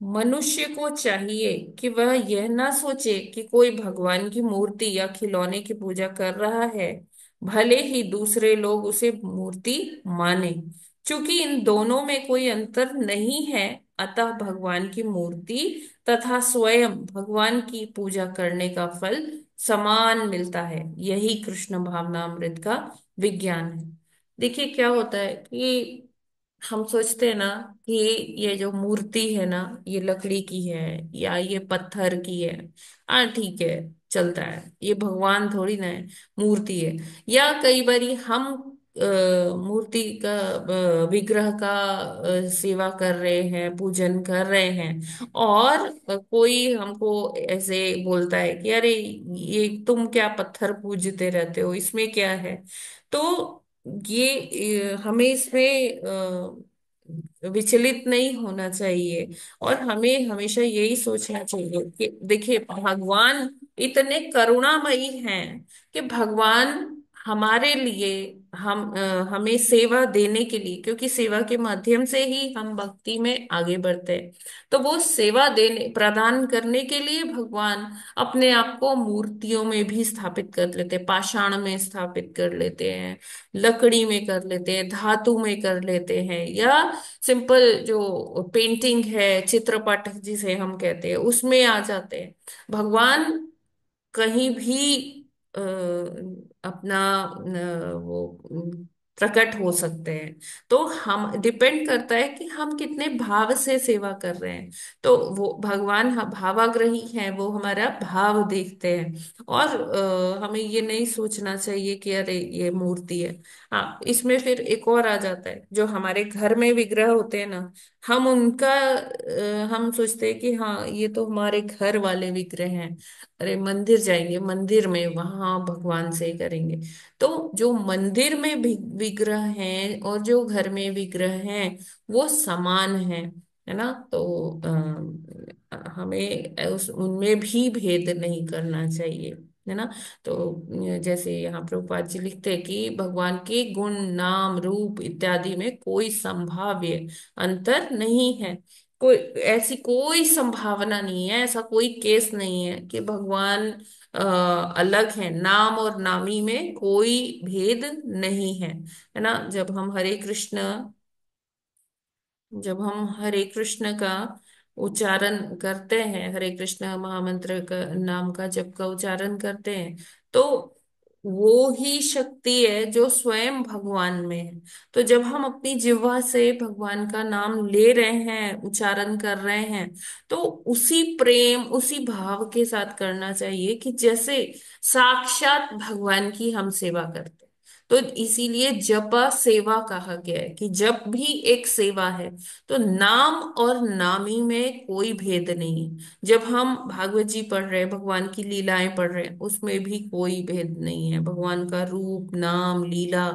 मनुष्य को चाहिए कि वह यह ना सोचे कि कोई भगवान की मूर्ति या खिलौने की पूजा कर रहा है, भले ही दूसरे लोग उसे मूर्ति माने। क्योंकि इन दोनों में कोई अंतर नहीं है, अतः भगवान की मूर्ति तथा स्वयं भगवान की पूजा करने का फल समान मिलता है। यही कृष्ण भावनामृत का विज्ञान है। देखिए क्या होता है कि हम सोचते हैं ना कि ये जो मूर्ति है ना, ये लकड़ी की है या ये पत्थर की है। हाँ, ठीक है, चलता है, ये भगवान थोड़ी ना है, मूर्ति है। या कई बारी हम मूर्ति का, विग्रह का सेवा कर रहे हैं, पूजन कर रहे हैं, और कोई हमको ऐसे बोलता है कि अरे, ये तुम क्या पत्थर पूजते रहते हो, इसमें क्या है। तो हमें इसमें विचलित नहीं होना चाहिए। और हमें हमेशा यही सोचना चाहिए कि देखिए, भगवान इतने करुणामयी हैं कि भगवान हमारे लिए, हमें सेवा देने के लिए, क्योंकि सेवा के माध्यम से ही हम भक्ति में आगे बढ़ते हैं, तो वो सेवा देने प्रदान करने के लिए भगवान अपने आप को मूर्तियों में भी स्थापित कर लेते हैं, पाषाण में स्थापित कर लेते हैं, लकड़ी में कर लेते हैं, धातु में कर लेते हैं, या सिंपल जो पेंटिंग है, चित्रपट जिसे हम कहते हैं, उसमें आ जाते हैं। भगवान कहीं भी अ, अपना वो प्रकट हो सकते हैं। तो हम, डिपेंड करता है कि हम कितने भाव से सेवा कर रहे हैं। तो वो भगवान भावाग्रही हैं, वो हमारा भाव देखते हैं। और हमें ये नहीं सोचना चाहिए कि अरे, ये मूर्ति है। हाँ, इसमें फिर एक और आ जाता है, जो हमारे घर में विग्रह होते हैं ना, हम उनका हम सोचते हैं कि हाँ, ये तो हमारे घर वाले विग्रह हैं, अरे मंदिर जाएंगे, मंदिर में वहां भगवान से करेंगे। तो जो मंदिर में विग्रह हैं और जो घर में विग्रह हैं, वो समान है ना। तो हमें उनमें भी भेद नहीं करना चाहिए, है ना। तो जैसे यहाँ प्रभुपाद जी लिखते हैं कि भगवान के गुण, नाम, रूप इत्यादि में कोई संभाव्य अंतर नहीं है। कोई ऐसी कोई संभावना नहीं है, ऐसा कोई केस नहीं है कि भगवान अलग है। नाम और नामी में कोई भेद नहीं है ना। जब हम हरे कृष्ण का उच्चारण करते हैं, हरे कृष्ण महामंत्र का, नाम का जप का उच्चारण करते हैं, तो वो ही शक्ति है जो स्वयं भगवान में है। तो जब हम अपनी जिह्वा से भगवान का नाम ले रहे हैं, उच्चारण कर रहे हैं, तो उसी प्रेम, उसी भाव के साथ करना चाहिए कि जैसे साक्षात भगवान की हम सेवा करते हैं। तो इसीलिए जपा सेवा कहा गया है कि जब भी एक सेवा है, तो नाम और नामी में कोई भेद नहीं है। जब हम भागवत जी पढ़ रहे हैं, भगवान की लीलाएं पढ़ रहे हैं, उसमें भी कोई भेद नहीं है। भगवान का रूप, नाम, लीला,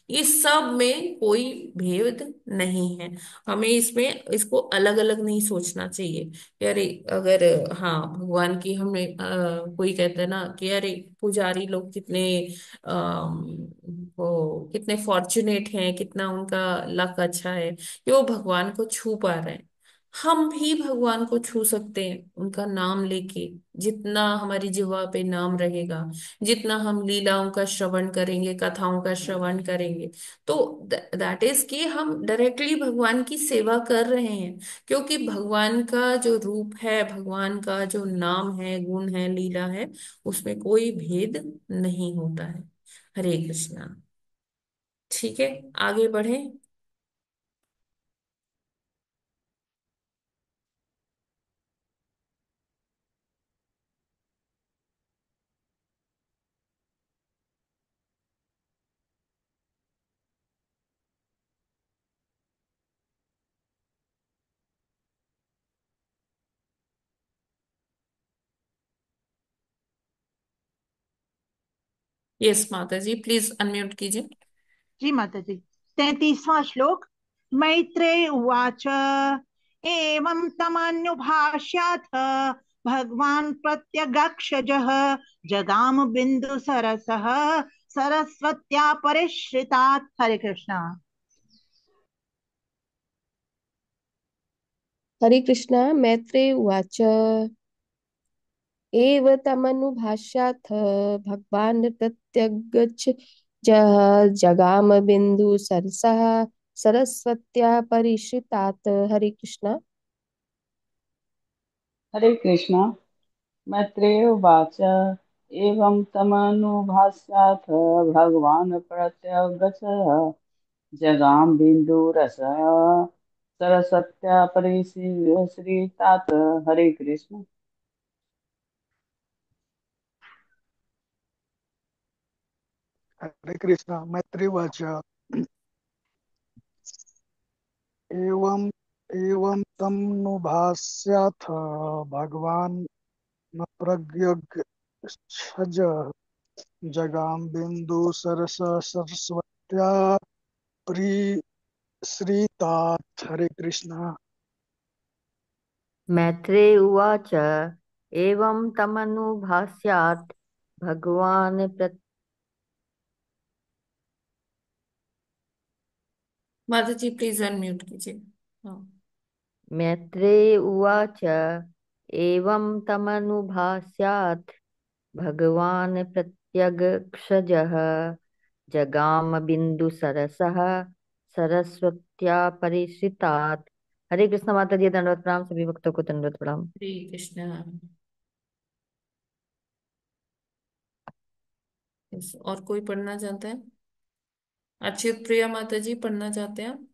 ये सब में कोई भेद नहीं है। हमें इसमें इसको अलग अलग नहीं सोचना चाहिए कि अरे, अगर, हाँ, भगवान की हमें कोई कहता है ना कि अरे, पुजारी लोग कितने वो कितने फॉर्चुनेट हैं, कितना उनका लक अच्छा है कि वो भगवान को छू पा रहे हैं। हम भी भगवान को छू सकते हैं उनका नाम लेके। जितना हमारी जिह्वा पे नाम रहेगा, जितना हम लीलाओं का श्रवण करेंगे, कथाओं का श्रवण करेंगे, तो दैट इज कि हम डायरेक्टली भगवान की सेवा कर रहे हैं। क्योंकि भगवान का जो रूप है, भगवान का जो नाम है, गुण है, लीला है, उसमें कोई भेद नहीं होता है। हरे कृष्णा। ठीक है, आगे बढ़े। यस माता जी, प्लीज अनम्यूट कीजिए। जी माता जी। 33वां श्लोक। मैत्रेय उवाच एवं तमन्युभाष्याथ भगवान् प्रत्यगक्षजः जगाम बिंदु सरसः सरस्वत्या परिश्रितात्। हरे कृष्णा। हरे कृष्णा। मैत्रेय उवाच एव तमनुभाष्याथ भगवान् प्रत्यगच्छ जगाम बिंदु सरसः सरस्वत्या परिश्रितात्। हरे कृष्णा। हरे कृष्ण। मैत्रेय उवाच एवं तमनुभाष्याथ भगवान् प्रत्यगच्छः जगाम बिन्दुरसः सरस्वत्या परिश्रितात्। हरे कृष्ण। हरे कृष्ण। मैत्रीवाच एवं एवं तम नुभास्याथ भगवान् न प्रज्ञक्षज जगाम बिंदु सरस सरस्वत्या प्रीश्रितात्। हरे कृष्णा। मैत्रेय उवाच एवं तमनुभास्यात् भगवान् माता जी प्लीज अनम्यूट कीजिए। हाँ। मैत्रेय उवाच एवं तमनुभास्यात् भगवान् प्रत्यगक्षजः जगाम बिन्दुसरसः सरस्वत्या परिश्रितात्। हरे कृष्ण माता जी, दंडवत प्रणाम, सभी भक्तों को दंडवत प्रणाम। हरे कृष्णा। Yes, और कोई पढ़ना चाहता है? अच्युत प्रिया माता जी पढ़ना चाहते हैं?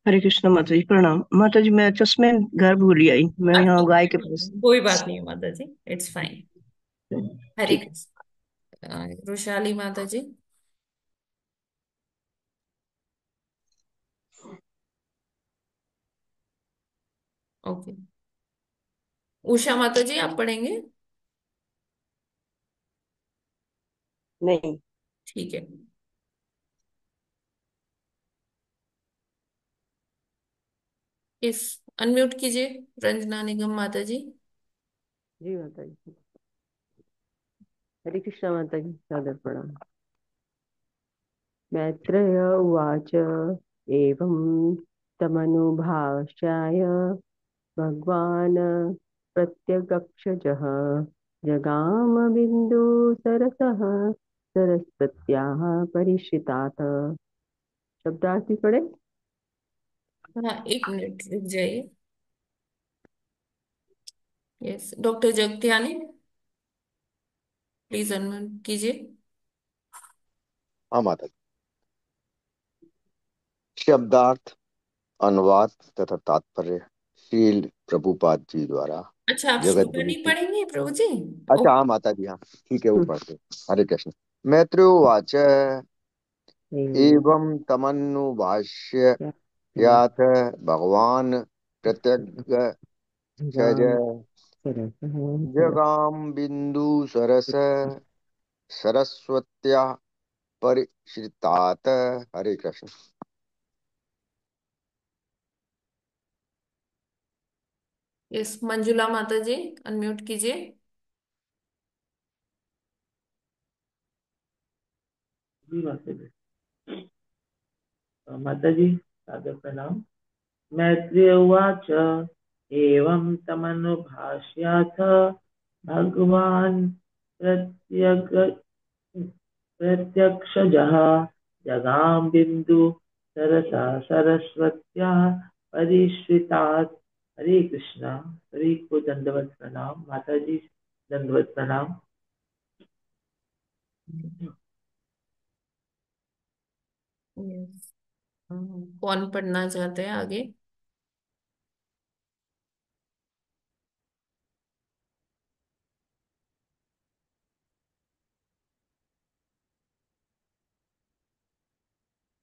हरे कृष्ण माता जी प्रणाम। माता जी मैं चश्मे घर भूल आई, मैं अच्छा, यहाँ गाय के पास। कोई बात नहीं है माता जी, इट्स फाइन। हरे ठीक। कृष्ण। रुशाली माता जी। ओके। उषा माता जी आप पढ़ेंगे? नहीं। ठीक है। इस अनम्यूट कीजिए रंजना निगम माता जी। जी माता जी। हरे कृष्णा माता जी, सादर प्रणाम। मैत्रेय उवाच एवं तमनुभाष्याय भगवान् प्रत्यगक्षजः जगाम बिन्दुसरसः सरस्वत्याः परिश्रितात्। शब्दार्थी पढ़े। हाँ, एक मिनट रुक जाइए। यस, डॉक्टर जगत्यानी प्लीज अनम्यूट कीजिए। हाँ माता जी। शब्दार्थ, अनुवाद तथा तात्पर्य शील प्रभुपाद जी द्वारा अच्छा, आप जगत श्लोका गुरु नहीं की। पढ़ेंगे प्रभु जी? अच्छा ओके। हाँ माता जी, हाँ ठीक है, वो पढ़ते हैं। हरे कृष्ण। मैत्रेयोवाच एवं तमन्नु भाष्याथ भगवान् प्रत्यगक्षज जगाम बिंदु सरस सरस्वत्या परिश्रितात्। हरे कृष्ण। इस मंजुला माता जी, अनम्यूट कीजिए। जी माता जी। माता जी सादर प्रणाम। मैत्रेय उवाच एवं तमनुभाष्याथ भगवान् प्रत्यग प्रत्यक्षजः जगाम बिंदु सरसा सरस्वत्या परिश्रितात्। हरे कृष्णा। सभी को दंडवत प्रणाम। माता जी दंडवत प्रणाम। यस। कौन पढ़ना चाहते हैं आगे?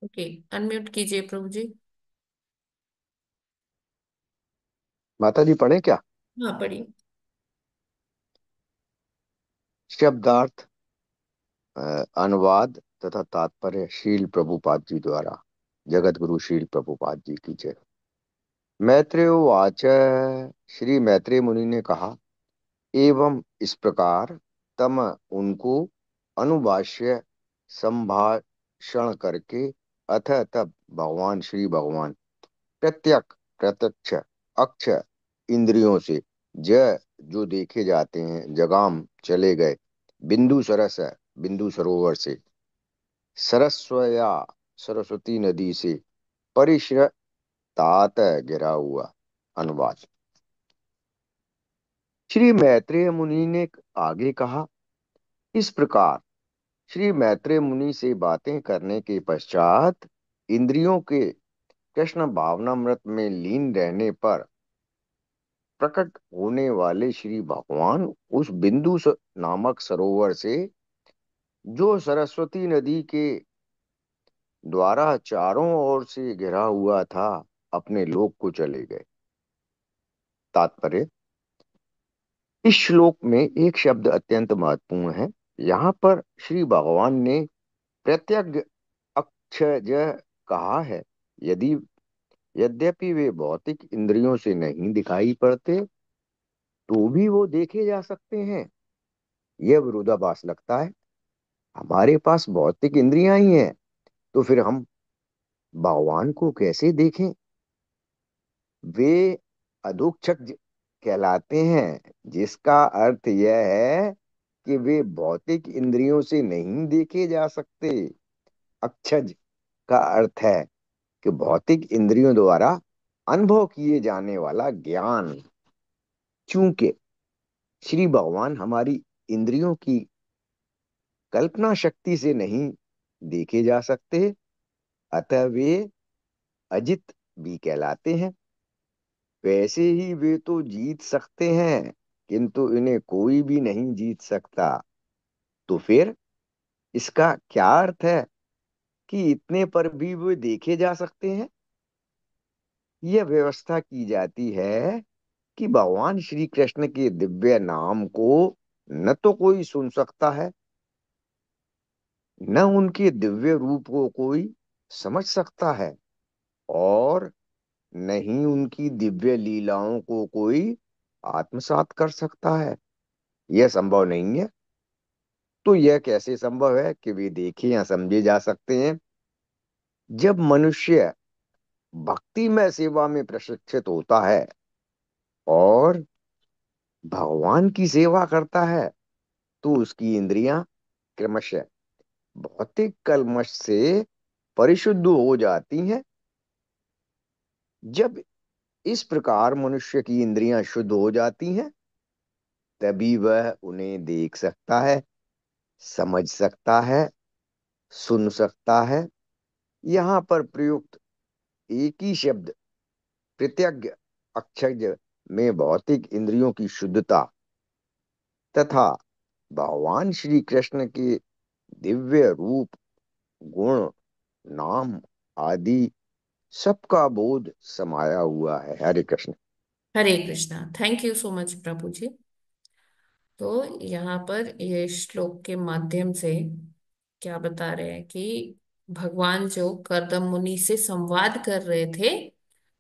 ओके, अनम्यूट कीजिए प्रभु जी। माता जी पढ़े क्या? हाँ, पढ़िए। शब्दार्थ, अनुवाद तथा तात्पर्य श्रील प्रभुपाद जी द्वारा। जगत गुरु श्रील प्रभुपाद जी की जय। मैत्रेय उवाच, श्री मैत्रेय मुनि ने कहा, एवं इस प्रकार तम उनको अनुभाष्य संभाषण करके अथ तब भगवान प्रत्यक्ष अक्ष इंद्रियों से ज जो देखे जाते हैं जगाम चले गए बिंदु सरोवर से सरस्वया सरस्वती नदी से परिश्रतात गिरा हुआ। अनुवाद। श्री मैत्रेय मुनि ने आगे कहा, इस प्रकार श्री मैत्रेय मुनि से बातें करने के पश्चात इंद्रियों के कृष्ण भावनामृत में लीन रहने पर प्रकट होने वाले श्री भगवान उस नामक सरोवर से जो सरस्वती नदी के द्वारा चारों ओर से घिरा हुआ था अपने लोक को चले गए। तात्पर्य। इस श्लोक में एक शब्द अत्यंत महत्वपूर्ण है। यहाँ पर श्री भगवान ने प्रत्यग अक्षज कहा है। यदि यद्यपि वे भौतिक इंद्रियों से नहीं दिखाई पड़ते तो भी वो देखे जा सकते हैं। यह विरोधाभास लगता है। हमारे पास भौतिक इंद्रियां ही हैं तो फिर हम भगवान को कैसे देखें? वे अधोक्षज कहलाते हैं, जिसका अर्थ यह है कि वे भौतिक इंद्रियों से नहीं देखे जा सकते। अक्षज का अर्थ है कि भौतिक इंद्रियों द्वारा अनुभव किए जाने वाला ज्ञान। चूंकि श्री भगवान हमारी इंद्रियों की कल्पना शक्ति से नहीं देखे जा सकते, अतः वे अजित भी कहलाते हैं। वैसे ही वे तो जीत सकते हैं किंतु इन्हें कोई भी नहीं जीत सकता। तो फिर इसका क्या अर्थ है कि इतने पर भी वे देखे जा सकते हैं? यह व्यवस्था की जाती है कि भगवान श्री कृष्ण के दिव्य नाम को न तो कोई सुन सकता है, न उनके दिव्य रूप को कोई समझ सकता है, और नहीं उनकी दिव्य लीलाओं को कोई आत्मसात कर सकता है। यह संभव नहीं है। तो यह कैसे संभव है कि वे देखे या समझे जा सकते हैं? जब मनुष्य भक्तिमय सेवा में प्रशिक्षित होता है और भगवान की सेवा करता है तो उसकी इंद्रियां क्रमशः भौतिक कल्मश से परिशुद्ध हो जाती हैं। जब इस प्रकार मनुष्य की इंद्रियां शुद्ध हो जाती हैं तभी वह उन्हें देख सकता है, समझ सकता है, सुन सकता है। यहाँ पर प्रयुक्त एक ही शब्द प्रत्यग अक्षज में भौतिक इंद्रियों की शुद्धता तथा भगवान श्री कृष्ण के दिव्य रूप, गुण, नाम आदि सबका बोध समाया हुआ है। Hare Krishna. Hare Krishna. Thank you so much Prabhu ji. तो यहाँ पर ये श्लोक के माध्यम से क्या बता रहे हैं कि भगवान जो कर्दम मुनि से संवाद कर रहे थे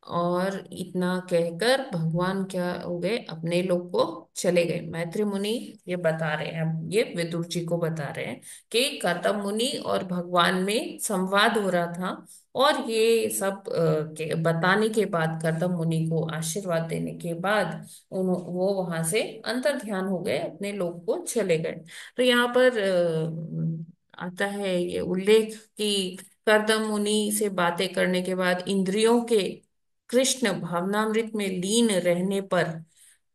और इतना कहकर भगवान क्या हो गए, अपने लोग को चले गए। मैत्री मुनि ये बता रहे हैं, ये विदुर जी को बता रहे हैं कि कर्दम मुनि और भगवान में संवाद हो रहा था, और ये सब बताने के बाद, कर्दम मुनि को आशीर्वाद देने के बाद वो वहां से अंतर ध्यान हो गए, अपने लोग को चले गए। तो यहाँ पर आता है ये उल्लेख कि कर्दम मुनि से बातें करने के बाद इंद्रियों के कृष्ण भावनामृत में लीन रहने पर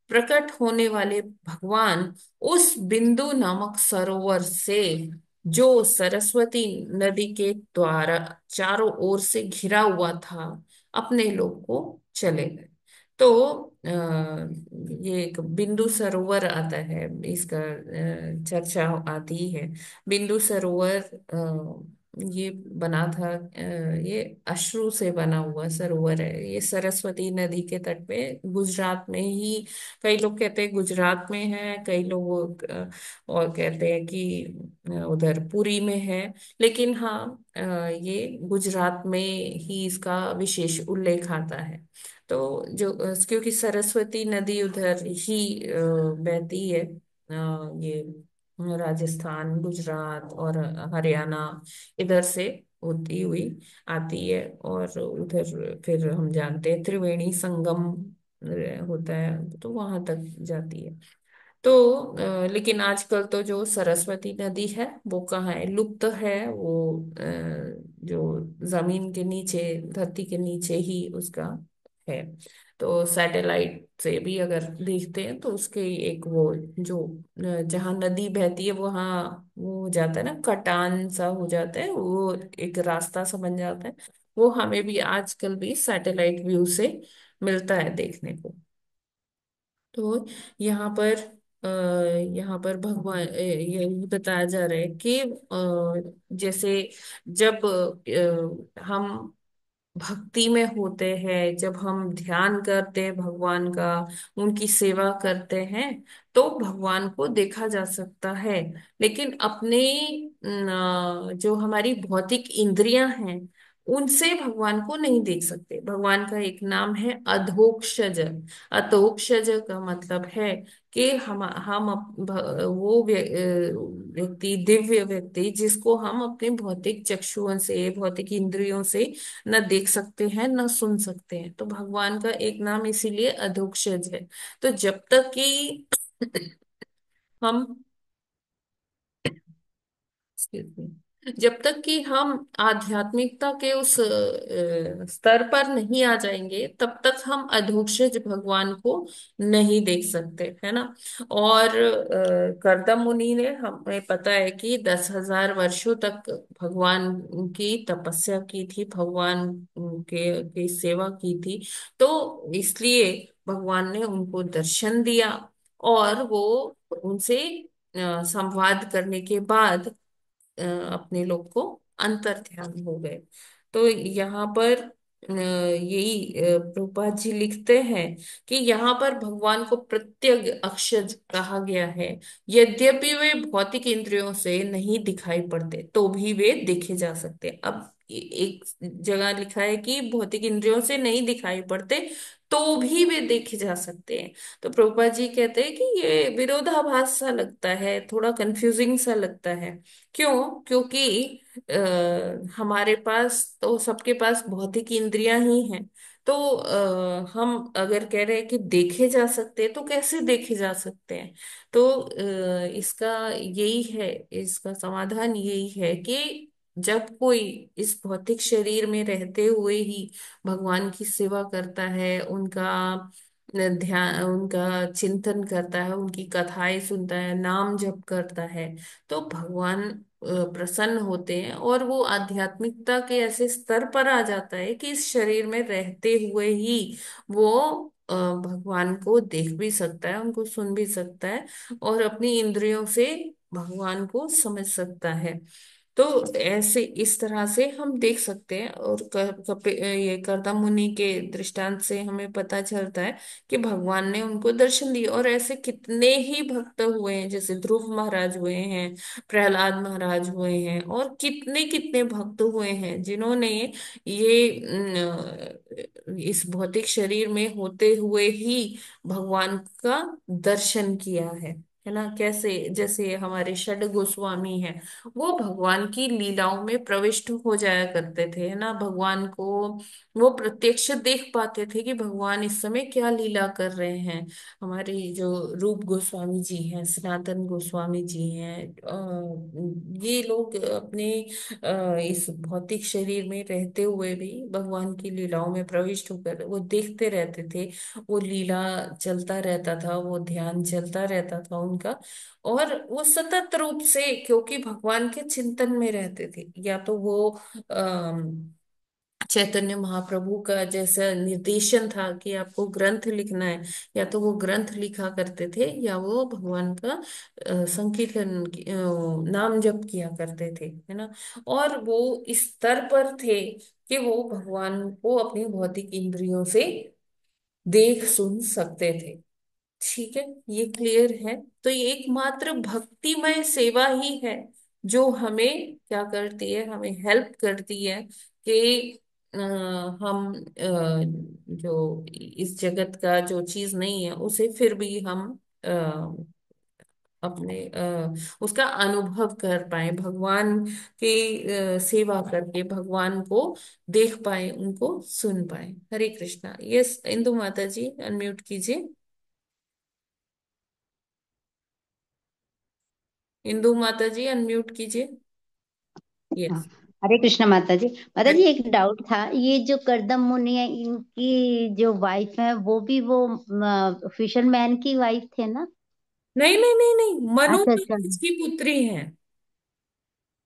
प्रकट होने वाले भगवान उस बिंदु नामक सरोवर से, जो सरस्वती नदी के द्वारा चारों ओर से घिरा हुआ था, अपने लोग को चले गए। तो ये एक बिंदु सरोवर आता है, इसका चर्चा आती है। बिंदु सरोवर ये बना था, ये अश्रु से बना हुआ सरोवर है। ये सरस्वती नदी के तट पे गुजरात में ही, कई लोग कहते हैं गुजरात में है, कई लोग और कहते हैं कि उधर पुरी में है, लेकिन हाँ, ये गुजरात में ही इसका विशेष उल्लेख आता है। तो जो क्योंकि सरस्वती नदी उधर ही बहती है, ये राजस्थान, गुजरात और हरियाणा, इधर से होती हुई आती है, और उधर फिर हम जानते हैं त्रिवेणी संगम होता है, तो वहां तक जाती है। तो लेकिन आजकल तो जो सरस्वती नदी है वो कहाँ है, लुप्त है वो, जो जमीन के नीचे, धरती के नीचे ही उसका है। तो सैटेलाइट से भी अगर देखते हैं तो उसके एक वो, जो जहाँ नदी बहती है वहाँ वो हो जाता है ना, कटान सा हो जाता है, वो एक रास्ता सा बन जाता है। वो हमें भी आजकल भी सैटेलाइट व्यू से मिलता है देखने को। तो यहाँ पर यहाँ पर भगवान यही बताया जा रहा है कि जैसे जब हम भक्ति में होते हैं, जब हम ध्यान करते हैं भगवान का, उनकी सेवा करते हैं, तो भगवान को देखा जा सकता है। लेकिन अपने जो हमारी भौतिक इंद्रियां हैं, उनसे भगवान को नहीं देख सकते। भगवान का एक नाम है अधोक्षज। अधोक्षज का मतलब है कि हम वो व्यक्ति, दिव्य व्यक्ति, जिसको हम अपने भौतिक चक्षुओं से, भौतिक इंद्रियों से न देख सकते हैं न सुन सकते हैं। तो भगवान का एक नाम इसीलिए अधोक्षज है। तो जब तक कि हम excuse me, जब तक कि हम आध्यात्मिकता के उस स्तर पर नहीं आ जाएंगे, तब तक हम अधोक्षज भगवान को नहीं देख सकते, है ना। और कर्दम मुनि ने, हमें पता है कि 10,000 वर्षों तक भगवान की तपस्या की थी, भगवान की सेवा की थी। तो इसलिए भगवान ने उनको दर्शन दिया, और वो उनसे संवाद करने के बाद अपने लोग को अंतर ध्यान हो गए। तो यहाँ पर यही प्रभुपाद जी लिखते हैं कि यहाँ पर भगवान को प्रत्यग अक्षर कहा गया है। यद्यपि वे भौतिक इंद्रियों से नहीं दिखाई पड़ते, तो भी वे देखे जा सकते हैं। अब एक जगह लिखा है कि भौतिक इंद्रियों से नहीं दिखाई पड़ते, तो भी वे देखे जा सकते हैं। तो प्रभुपाद जी कहते हैं कि ये विरोधाभास सा लगता है, थोड़ा कंफ्यूजिंग सा लगता है। क्यों? क्योंकि हमारे पास तो, सबके पास भौतिक इंद्रियां ही हैं। तो हम अगर कह रहे हैं कि देखे जा सकते हैं, तो कैसे देखे जा सकते हैं? तो इसका यही है, इसका समाधान यही है कि जब कोई इस भौतिक शरीर में रहते हुए ही भगवान की सेवा करता है, उनका ध्यान, उनका चिंतन करता है, उनकी कथाएं सुनता है, नाम जप करता है, तो भगवान प्रसन्न होते हैं, और वो आध्यात्मिकता के ऐसे स्तर पर आ जाता है कि इस शरीर में रहते हुए ही वो भगवान को देख भी सकता है, उनको सुन भी सकता है, और अपनी इंद्रियों से भगवान को समझ सकता है। तो ऐसे इस तरह से हम देख सकते हैं। और ये कर्दम मुनि के दृष्टांत से हमें पता चलता है कि भगवान ने उनको दर्शन दिए। और ऐसे कितने ही भक्त हुए हैं, जैसे ध्रुव महाराज हुए हैं, प्रहलाद महाराज हुए हैं, और कितने कितने भक्त हुए हैं जिन्होंने ये इस भौतिक शरीर में होते हुए ही भगवान का दर्शन किया है ना। कैसे, जैसे हमारे षड गोस्वामी हैं, वो भगवान की लीलाओं में प्रविष्ट हो जाया करते थे, है ना। भगवान को वो प्रत्यक्ष देख पाते थे कि भगवान इस समय क्या लीला कर रहे हैं। हमारे जो रूप गोस्वामी जी हैं, सनातन गोस्वामी जी हैं, ये लोग अपने इस भौतिक शरीर में रहते हुए भी भगवान की लीलाओं में प्रविष्ट होकर वो देखते रहते थे। वो लीला चलता रहता था, वो ध्यान चलता रहता था उनका। और वो सतत रूप से, क्योंकि भगवान के चिंतन में रहते थे, या तो वो चैतन्य महाप्रभु का जैसा निर्देशन था कि आपको ग्रंथ लिखना है, या तो वो ग्रंथ लिखा करते थे, या वो भगवान का संकीर्तन नाम जप किया करते थे, है ना। और वो इस स्तर पर थे कि वो भगवान को अपनी भौतिक इंद्रियों से देख सुन सकते थे। ठीक है, ये क्लियर है। तो ये एकमात्र भक्तिमय सेवा ही है जो हमें क्या करती है, हमें हेल्प करती है कि हम जो इस जगत का जो चीज नहीं है उसे फिर भी हम अपने उसका अनुभव कर पाए, भगवान की सेवा करके भगवान को देख पाए, उनको सुन पाए। हरे कृष्णा। यस, इंदु माता जी अनम्यूट कीजिए। इंदु माता जी अनम्यूट कीजिए। हाँ, यस। हरे कृष्ण माता जी। माता जी एक डाउट था, ये जो करदम मुनि है, इनकी जो वाइफ है वो भी वो फिशरमैन की वाइफ थे ना? नहीं नहीं नहीं नहीं, मनु अच्छा अच्छा। महाराज की पुत्री है।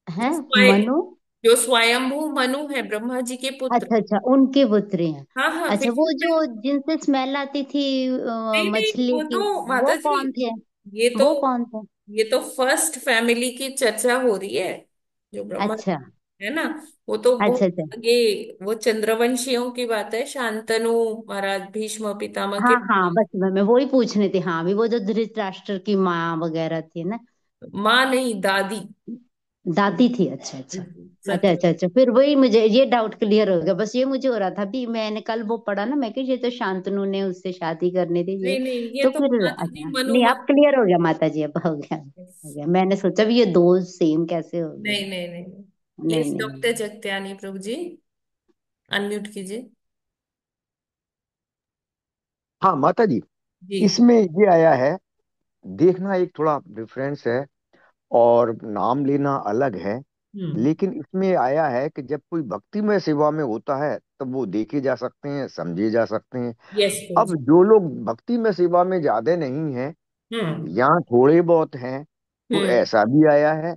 है स्वयं, मनु। जो स्वयंभू मनु है, ब्रह्मा जी के पुत्र। अच्छा अच्छा, उनके पुत्री हैं। हाँ हाँ, अच्छा, वो जो फिर जिनसे स्मेल आती थी नहीं नहीं, मछली वो की, तो माता वो जी, कौन थे? ये तो वो कौन थे? ये तो फर्स्ट फैमिली की चर्चा हो रही है, जो ब्रह्मा अच्छा है ना। वो तो बहुत अच्छा अच्छा। आगे, वो चंद्रवंशियों की बात है, शांतनु महाराज भीष्म पितामह के। हाँ हाँ, बस मैं वही पूछने थी। हाँ, अभी वो जो धृतराष्ट्र की माँ वगैरह थी ना। माँ नहीं, दादी। दादी थी, अच्छा अच्छा। अच्छा सत्य। अच्छा अच्छा, फिर वही मुझे ये डाउट क्लियर हो गया। बस ये मुझे हो रहा था भी, मैंने कल वो पढ़ा ना, मैं कि ये तो शांतनु ने उससे शादी करनी थी ये। नहीं नहीं, ये तो तो फिर माता जी अच्छा, मनु नहीं अब क्लियर हो गया माता जी, अब हो गया हो गया। मैंने सोचा भी ये दो सेम कैसे हो गए। नहीं नहीं नहीं। नहीं यस, नहीं डॉक्टर नहीं। जगत्यानी प्रभु जी अनम्यूट कीजिए। हाँ माता जी, जी। इसमें ये आया है, देखना एक थोड़ा डिफरेंस है और नाम लेना अलग है। हम्म। लेकिन इसमें आया है कि जब कोई भक्तिमय सेवा में होता है तब वो देखे जा सकते हैं, समझे जा सकते हैं। यस प्रभु अब जी। जो लोग भक्तिमय सेवा में ज्यादा नहीं हैं हम्म या थोड़े बहुत हैं, तो हम्म ऐसा भी आया है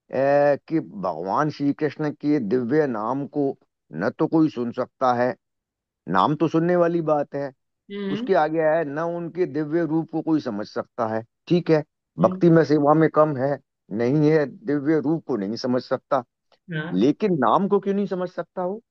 कि भगवान श्री कृष्ण के दिव्य नाम को न तो कोई सुन सकता है, नाम तो सुनने वाली बात है। हम्म उसके आगे है न उनके दिव्य रूप को कोई समझ सकता है। ठीक है, हम्म। भक्ति में सेवा में कम है, नहीं है, दिव्य रूप को नहीं समझ सकता, हाँ, लेकिन नाम को क्यों नहीं समझ सकता वो?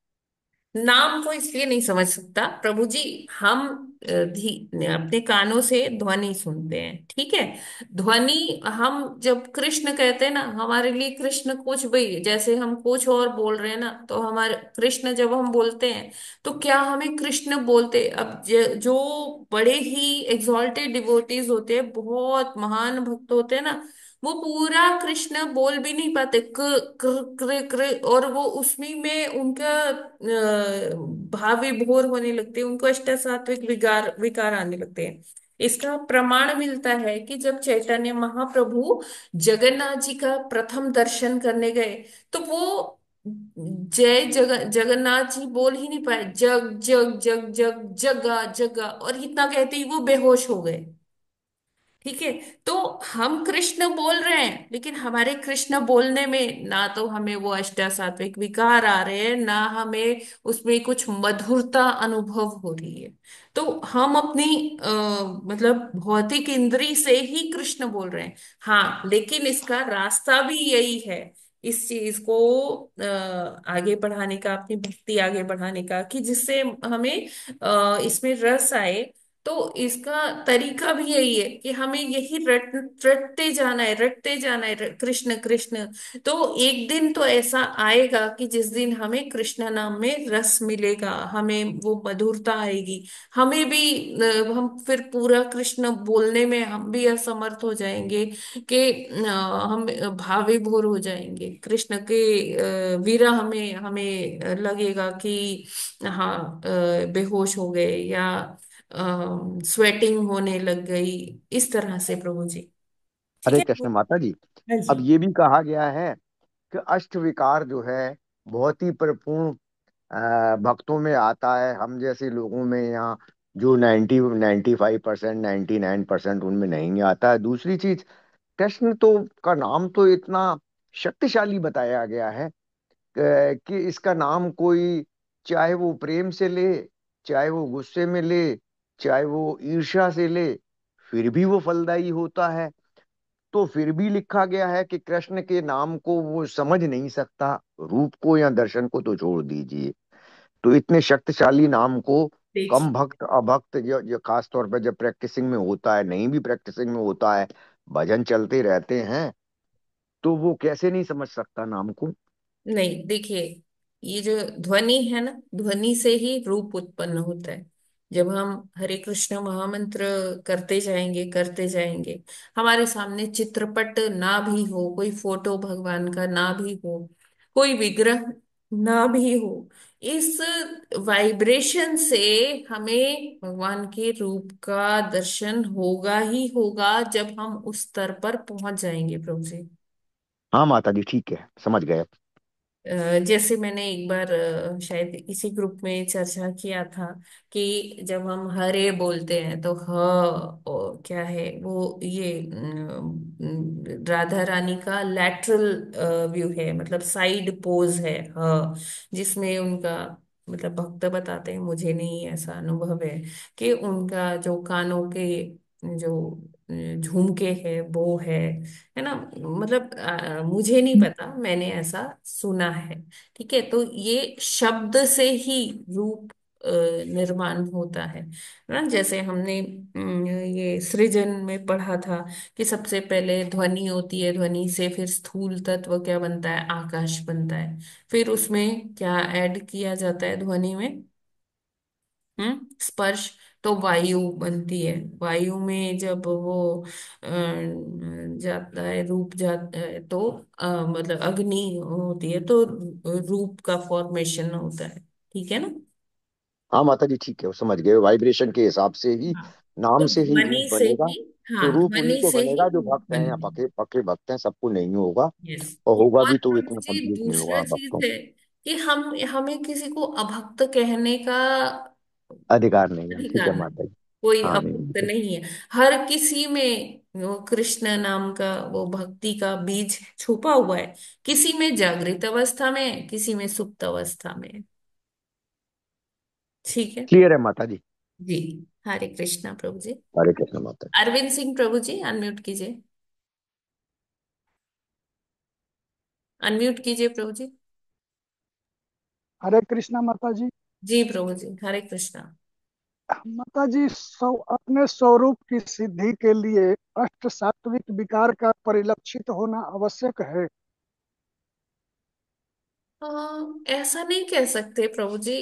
नाम को इसलिए नहीं समझ सकता प्रभु जी, हम अपने कानों से ध्वनि सुनते हैं, ठीक है। ध्वनि, हम जब कृष्ण कहते हैं ना, हमारे लिए कृष्ण कुछ भी, जैसे हम कुछ और बोल रहे हैं ना, तो हमारे कृष्ण जब हम बोलते हैं तो क्या हमें कृष्ण बोलते, अब जो बड़े ही एग्जॉल्टेड डिवोटीज होते हैं, बहुत महान भक्त होते हैं ना, वो पूरा कृष्ण बोल भी नहीं पाते, क क्र क्र क्र, और वो उसमें में उनका भाव विभोर होने लगते हैं, उनको अष्टसात्विक विकार विकार आने लगते हैं। इसका प्रमाण मिलता है कि जब चैतन्य महाप्रभु जगन्नाथ जी का प्रथम दर्शन करने गए, तो वो जगन्नाथ जी बोल ही नहीं पाए, जग जग जग जग जगा जगा, और इतना कहते ही वो बेहोश हो गए। ठीक है। तो हम कृष्ण बोल रहे हैं, लेकिन हमारे कृष्ण बोलने में ना तो हमें वो अष्टासात्विक विकार आ रहे हैं, ना हमें उसमें कुछ मधुरता अनुभव हो रही है। तो हम अपनी मतलब भौतिक इंद्री से ही कृष्ण बोल रहे हैं। हाँ, लेकिन इसका रास्ता भी यही है, इस चीज को आगे बढ़ाने का, अपनी भक्ति आगे बढ़ाने का, कि जिससे हमें इसमें रस आए। तो इसका तरीका भी यही है कि हमें यही रटते जाना है, रटते जाना है, कृष्ण कृष्ण। तो एक दिन तो ऐसा आएगा कि जिस दिन हमें कृष्ण नाम में रस मिलेगा, हमें वो मधुरता आएगी। हमें भी हम फिर पूरा कृष्ण बोलने में हम भी असमर्थ हो जाएंगे कि हम भाव विभोर हो जाएंगे कृष्ण के विरह हमें हमें लगेगा कि हाँ बेहोश हो गए, या स्वेटिंग होने लग गई, इस तरह से प्रभु जी। ठीक हरे है। कृष्ण माता जी। हाँ अब जी। ये भी कहा गया है कि अष्ट विकार जो है बहुत ही परिपूर्ण भक्तों में आता है, हम जैसे लोगों में यहाँ जो 95% 99% उनमें नहीं आता है। दूसरी चीज, कृष्ण तो का नाम तो इतना शक्तिशाली बताया गया है कि इसका नाम कोई चाहे वो प्रेम से ले, चाहे वो गुस्से में ले, चाहे वो ईर्ष्या से ले, फिर भी वो फलदायी होता है। तो फिर भी लिखा गया है कि कृष्ण के नाम को वो समझ नहीं सकता, रूप को या दर्शन को तो छोड़ दीजिए। तो इतने शक्तिशाली नाम को कम देखिए, भक्त अभक्त, जो खास तौर पर जब प्रैक्टिसिंग में होता है, नहीं भी प्रैक्टिसिंग में होता है, भजन चलते रहते हैं, तो वो कैसे नहीं समझ सकता नाम को। नहीं देखिए, ये जो ध्वनि है ना, ध्वनि से ही रूप उत्पन्न होता है। जब हम हरे कृष्ण महामंत्र करते जाएंगे करते जाएंगे, हमारे सामने चित्रपट ना भी हो, कोई फोटो भगवान का ना भी हो, कोई विग्रह ना भी हो, इस वाइब्रेशन से हमें भगवान के रूप का दर्शन होगा ही होगा, जब हम उस स्तर पर पहुंच जाएंगे प्रभु जी। हाँ माता जी, ठीक है, समझ गए। जैसे मैंने एक बार शायद इसी ग्रुप में चर्चा किया था कि जब हम हरे बोलते हैं तो क्या है वो, ये राधा रानी का लैटरल व्यू है, मतलब साइड पोज है जिसमें उनका, मतलब भक्त बताते हैं, मुझे नहीं ऐसा अनुभव है, कि उनका जो कानों के जो झुमके है वो है ना, मतलब मुझे नहीं पता, मैंने ऐसा सुना है। ठीक है, तो ये शब्द से ही रूप निर्माण होता है ना। जैसे हमने ये सृजन में पढ़ा था कि सबसे पहले ध्वनि होती है, ध्वनि से फिर स्थूल तत्व क्या बनता है, आकाश बनता है। फिर उसमें क्या ऐड किया जाता है ध्वनि में, स्पर्श, तो वायु बनती है। वायु में जब वो जाता है, रूप जाता है, तो मतलब अग्नि होती है, तो रूप का फॉर्मेशन होता है। ठीक है ना। हाँ माता जी, ठीक है, वो समझ गए, वाइब्रेशन के हिसाब से ही हाँ, नाम तो से ही रूप ध्वनि से बनेगा। ही, तो हाँ रूप उन्हीं ध्वनि को से ही बनेगा जो रूप भक्त हैं या बनता है। पके पके भक्त हैं, सबको नहीं होगा। यस। और होगा और भी तो प्रभु इतना जी कंप्लीट नहीं दूसरा होगा चीज भक्तों है को। कि हम हमें किसी को अभक्त कहने का अधिकार नहीं है, ठीक है अधिकार नहीं, माता जी। कोई हाँ नहीं, अभक्त नहीं है। हर किसी में वो कृष्ण नाम का वो भक्ति का बीज छुपा हुआ है। किसी में जागृत अवस्था में है, किसी में सुप्त अवस्था में है। ठीक है क्लियर है माता जी। जी। हरे कृष्णा प्रभु जी। हरे कृष्ण माता जी। अरविंद सिंह प्रभु जी अनम्यूट कीजिए, अनम्यूट कीजिए प्रभु जी। हरे कृष्णा माता जी। जी प्रभु जी, हरे कृष्णा। माता जी, अपने स्वरूप की सिद्धि के लिए अष्ट सात्विक विकार का परिलक्षित होना आवश्यक है। ऐसा नहीं कह सकते प्रभु जी।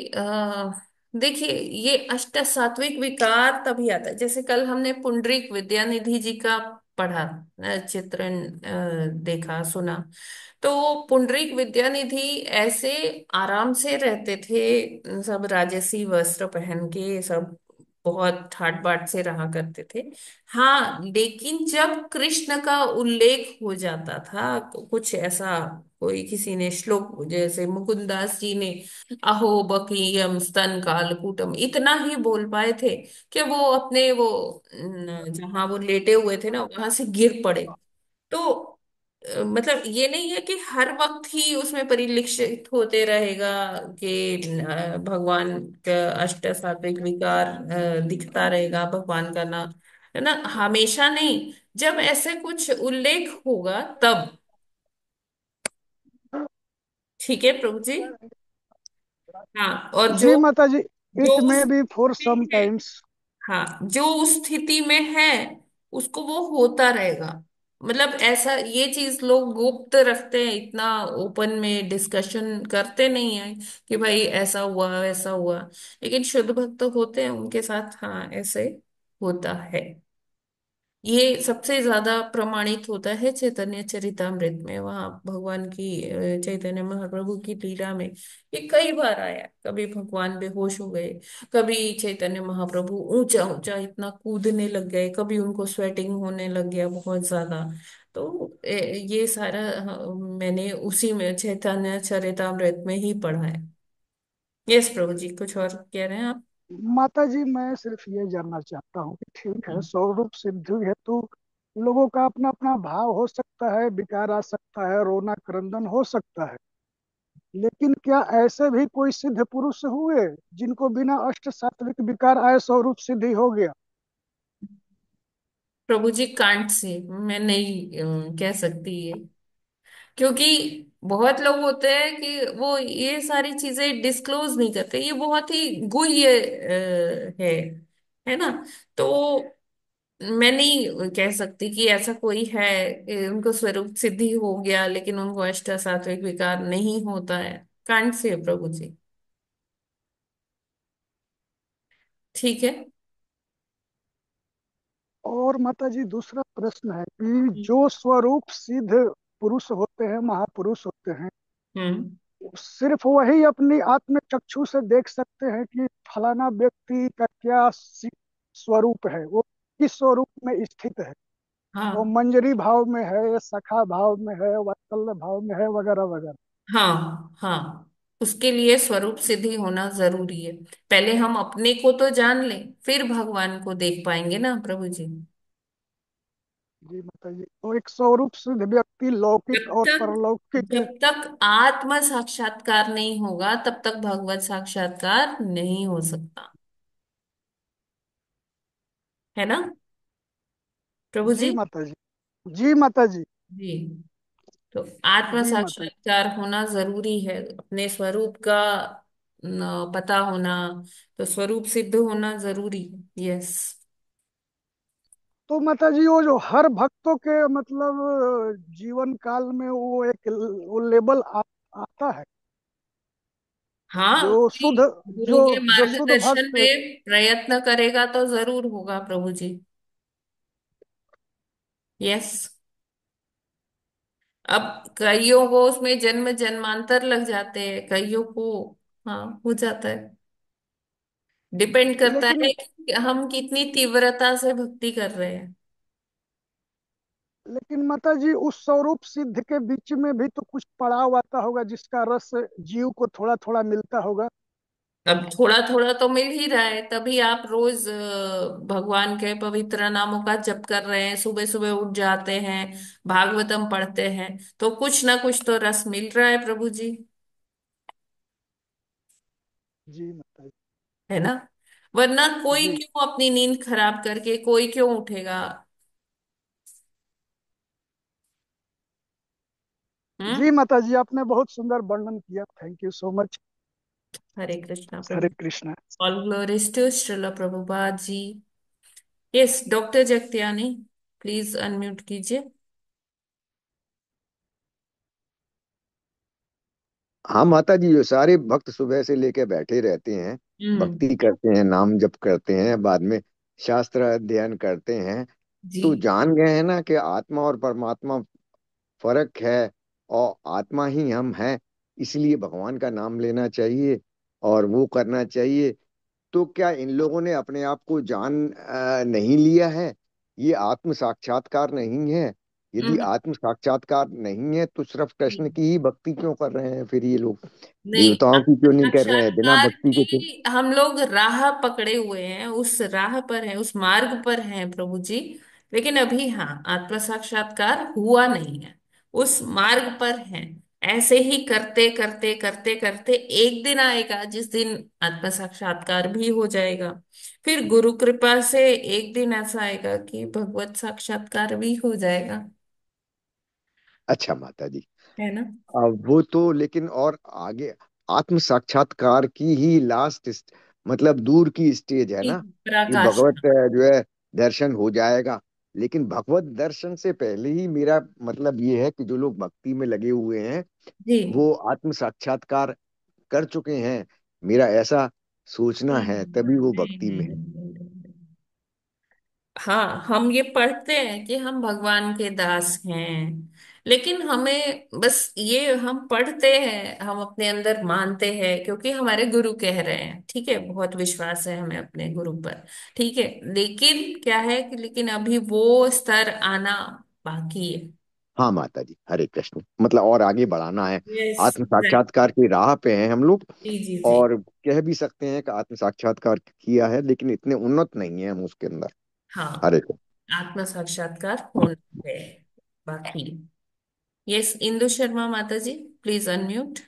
देखिए, ये अष्ट सात्विक विकार तभी आता है, जैसे कल हमने पुंडरीक विद्यानिधि जी का पढ़ा, चित्रण देखा सुना। तो पुंडरीक विद्यानिधि ऐसे आराम से रहते थे, सब राजसी वस्त्र पहन के, सब बहुत ठाट बाट से रहा करते थे। हाँ, लेकिन जब कृष्ण का उल्लेख हो जाता था, कुछ ऐसा, कोई किसी ने श्लोक, जैसे मुकुंदास जी ने अहो बकीयम स्तन कालकूटम इतना ही बोल पाए थे कि वो अपने वो जहां वो लेटे हुए थे ना, वहां से गिर पड़े। तो मतलब ये नहीं है कि हर वक्त ही उसमें परिलक्षित होते रहेगा कि भगवान का अष्ट सात्विक विकार दिखता रहेगा, भगवान का नाम, है ना, हमेशा नहीं। जब ऐसे कुछ उल्लेख होगा तब। ठीक है प्रभु जी। हाँ, और जो जी माता जी, जो इट मे उस, बी फॉर सम ठीक है, टाइम्स। हाँ, जो उस स्थिति में है उसको वो होता रहेगा। मतलब ऐसा ये चीज लोग गुप्त रखते हैं, इतना ओपन में डिस्कशन करते नहीं है कि भाई ऐसा हुआ वैसा हुआ। लेकिन शुद्ध भक्त होते हैं उनके साथ हाँ ऐसे होता है। ये सबसे ज्यादा प्रमाणित होता है चैतन्य चरितामृत में। वहां भगवान की चैतन्य महाप्रभु की लीला में ये कई बार आया। कभी भगवान बेहोश हो गए, कभी चैतन्य महाप्रभु ऊंचा ऊंचा इतना कूदने लग गए, कभी उनको स्वेटिंग होने लग गया बहुत ज्यादा। तो ये सारा मैंने उसी में चैतन्य चरितामृत में ही पढ़ा है। यस प्रभु जी, कुछ और कह रहे हैं आप? माता जी, मैं सिर्फ ये जानना चाहता हूँ कि ठीक है, स्वरूप सिद्धि हेतु लोगों का अपना अपना भाव हो सकता है, विकार आ सकता है, रोना क्रंदन हो सकता है, लेकिन क्या ऐसे भी कोई सिद्ध पुरुष हुए जिनको बिना अष्ट सात्विक विकार आए स्वरूप सिद्धि हो गया? प्रभु जी कांट से मैं नहीं कह सकती ये, क्योंकि बहुत लोग होते हैं कि वो ये सारी चीजें डिस्क्लोज नहीं करते। ये बहुत ही गुह्य है ना। तो मैं नहीं कह सकती कि ऐसा कोई है कि उनको स्वरूप सिद्धि हो गया लेकिन उनको अष्ट सात्विक विकार नहीं होता है। कांट से प्रभु जी। ठीक है। और माता जी, दूसरा प्रश्न है कि जो स्वरूप सिद्ध पुरुष होते हैं, महापुरुष होते हैं, हम्म। सिर्फ वही अपनी आत्म चक्षु से देख सकते हैं कि फलाना व्यक्ति का क्या स्वरूप है, वो किस स्वरूप में स्थित है, वो हाँ मंजरी भाव में है, सखा भाव में है, वात्सल्य भाव में है, वगैरह वगैरह। हाँ हाँ, उसके लिए स्वरूप सिद्धि होना जरूरी है। पहले हम अपने को तो जान लें, फिर भगवान को देख पाएंगे ना प्रभु जी। जी माता जी, तो एक स्वरूप सिद्ध व्यक्ति लौकिक जब और तक परलौकिक। जब तक आत्म साक्षात्कार नहीं होगा तब तक भगवत साक्षात्कार नहीं हो सकता, है ना प्रभु जी जी? माता जी। जी माता जी। जी। तो आत्म जी माता जी। साक्षात्कार होना जरूरी है, अपने स्वरूप का पता होना। तो स्वरूप सिद्ध होना जरूरी है। यस। तो माता जी, वो जो हर भक्तों के मतलब जीवन काल में वो एक वो लेवल आता है, हाँ, जो कोई शुद्ध, गुरु जो के जो शुद्ध मार्गदर्शन भक्त। में प्रयत्न करेगा तो जरूर होगा प्रभु जी। यस। अब कईयों को उसमें जन्म जन्मांतर लग जाते हैं, कईयों को हाँ हो जाता है। डिपेंड करता लेकिन है कि हम कितनी तीव्रता से भक्ति कर रहे हैं। लेकिन माता जी, उस स्वरूप सिद्ध के बीच में भी तो कुछ पड़ाव आता होगा जिसका रस जीव को थोड़ा थोड़ा मिलता होगा। अब थोड़ा थोड़ा तो मिल ही रहा है, तभी आप रोज भगवान के पवित्र नामों का जप कर रहे हैं, सुबह सुबह उठ जाते हैं, भागवतम पढ़ते हैं, तो कुछ ना कुछ तो रस मिल रहा है प्रभु जी, जी माता जी। है ना। वरना कोई जी। क्यों अपनी नींद खराब करके कोई क्यों उठेगा? जी हम्म। माता जी, आपने बहुत सुंदर वर्णन किया, thank you so much. Hare Krishna Hare Prabhu. Krishna. All glories to Srila Prabhupada ji. Yes doctor Jagtiani, please unmute कीजिए। हाँ माता जी, ये सारे भक्त सुबह से लेके बैठे रहते हैं, हम्म। भक्ति करते हैं, नाम जप करते हैं, बाद में शास्त्र अध्ययन करते हैं। जी। तो जान गए हैं ना कि आत्मा और परमात्मा फर्क है, और आत्मा ही हम हैं। इसलिए भगवान का नाम लेना चाहिए और वो करना चाहिए। तो क्या इन लोगों ने अपने आप को जान नहीं लिया है? ये आत्म साक्षात्कार नहीं है। यदि हम्म। आत्म साक्षात्कार नहीं है तो सिर्फ कृष्ण की ही भक्ति क्यों कर रहे हैं फिर ये लोग? नहीं, देवताओं की क्यों नहीं कर रहे हैं बिना साक्षात्कार भक्ति के? तो की हम लोग राह पकड़े हुए हैं, उस राह पर हैं, उस मार्ग पर हैं प्रभु जी। लेकिन अभी हाँ आत्म साक्षात्कार हुआ नहीं है, उस मार्ग पर हैं। ऐसे ही करते करते करते करते एक दिन आएगा जिस दिन आत्म साक्षात्कार भी हो जाएगा। फिर गुरु कृपा से एक दिन ऐसा आएगा कि भगवत साक्षात्कार भी हो जाएगा, अच्छा माता जी, है ना। अब वो तो लेकिन और आगे आत्म साक्षात्कार की ही लास्ट मतलब दूर की स्टेज है ना, कि पराकाष्ठा। भगवत जो है दर्शन हो जाएगा। लेकिन भगवत दर्शन से पहले ही मेरा मतलब ये है कि जो लोग भक्ति में लगे हुए हैं जी वो आत्म साक्षात्कार कर चुके हैं, मेरा ऐसा सोचना नहीं है, तभी वो नहीं भक्ति में नहीं है। नहीं, नहीं, नहीं। हाँ, हम ये पढ़ते हैं कि हम भगवान के दास हैं, लेकिन हमें बस ये हम पढ़ते हैं, हम अपने अंदर मानते हैं क्योंकि हमारे गुरु कह रहे हैं, ठीक है, बहुत विश्वास है हमें अपने गुरु पर, ठीक है। लेकिन क्या है कि लेकिन अभी वो स्तर आना बाकी है। हाँ माता जी, हरे कृष्ण। मतलब और आगे बढ़ाना है, यस, आत्म साक्षात्कार की राह पे हैं हम लोग। जी जी जी। और कह भी सकते हैं कि आत्म साक्षात्कार किया है, लेकिन इतने उन्नत नहीं है हम उसके अंदर। हाँ, हरे कृष्ण। आत्म साक्षात्कार होना है बाकी। यस, इंदु शर्मा माता जी, प्लीज अनम्यूट।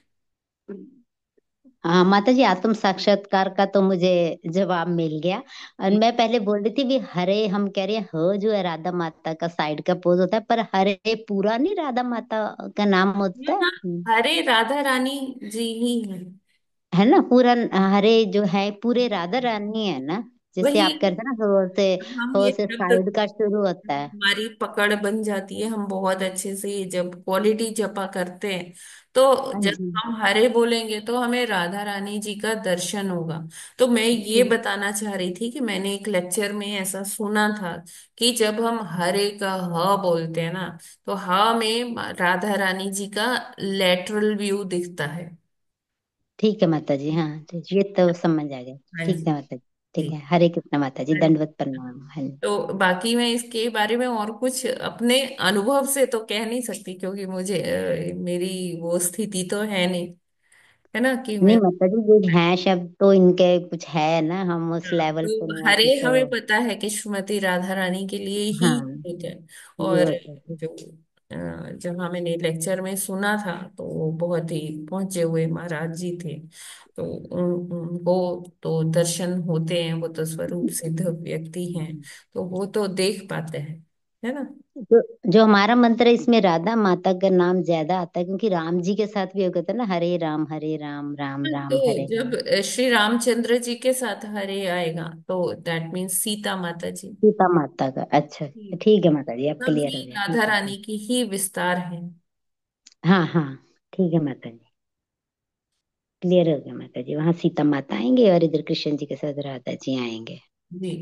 हाँ माता जी, आत्म साक्षात्कार का तो मुझे जवाब मिल गया। और मैं पहले बोल रही थी भी हरे, हम कह रहे हैं ह जो है राधा माता का साइड का पोज होता है, पर हरे पूरा नहीं राधा माता का नाम होता है। हरे राधा रानी जी ही है। है ना, पूरा हरे जो है पूरे राधा रानी है ना, जैसे वही, आप कहते हैं ना, हम हो ये से शब्द, साइड का शुरू होता है। हमारी पकड़ बन जाती है, हम बहुत अच्छे से ये जब क्वालिटी जपा करते हैं तो हाँ जब जी हम हरे बोलेंगे तो हमें राधा रानी जी का दर्शन होगा। तो मैं ये जी। बताना चाह रही थी कि मैंने एक लेक्चर में ऐसा सुना था कि जब हम हरे का ह बोलते हैं ना, तो ह में राधा रानी जी का लेटरल व्यू दिखता है। ठीक है माता जी, हाँ तो ये तो समझ आ गया। हाँ ठीक जी है माता जी। ठीक जी। है, हरे कृष्ण माता जी, दंडवत प्रणाम। हाँ जी। तो बाकी मैं इसके बारे में और कुछ अपने अनुभव से तो कह नहीं सकती क्योंकि मुझे मेरी वो स्थिति तो है नहीं, है ना कि नहीं मैं। माता जी, ये हैं शब्द तो इनके कुछ है ना, हम उस हाँ, लेवल पे तो नहीं हरे आते तो। हमें पता है कि श्रीमती राधा रानी के लिए ही हाँ, होते हैं। ये और होता है। जो जहाँ मैंने लेक्चर में सुना था तो वो बहुत ही पहुंचे हुए महाराज जी थे, तो उनको तो दर्शन होते हैं, वो तो स्वरूप सिद्ध व्यक्ति हैं, तो वो तो देख पाते हैं, है ना। जो हमारा मंत्र है इसमें राधा माता का नाम ज्यादा आता है, क्योंकि राम जी के साथ भी हो गया था ना, हरे राम राम तो राम हरे जब हरे। श्री रामचंद्र जी के साथ हरे आएगा तो दैट मीन्स सीता माता जी। सीता माता का, अच्छा ठीक है माता जी, अब सब क्लियर ही हो गया, ठीक राधा है रानी ठीक। की ही विस्तार है। हाँ हाँ, ठीक है माता जी, क्लियर हो गया माता जी। वहां सीता माता आएंगे और इधर कृष्ण जी के साथ राधा जी आएंगे। जी,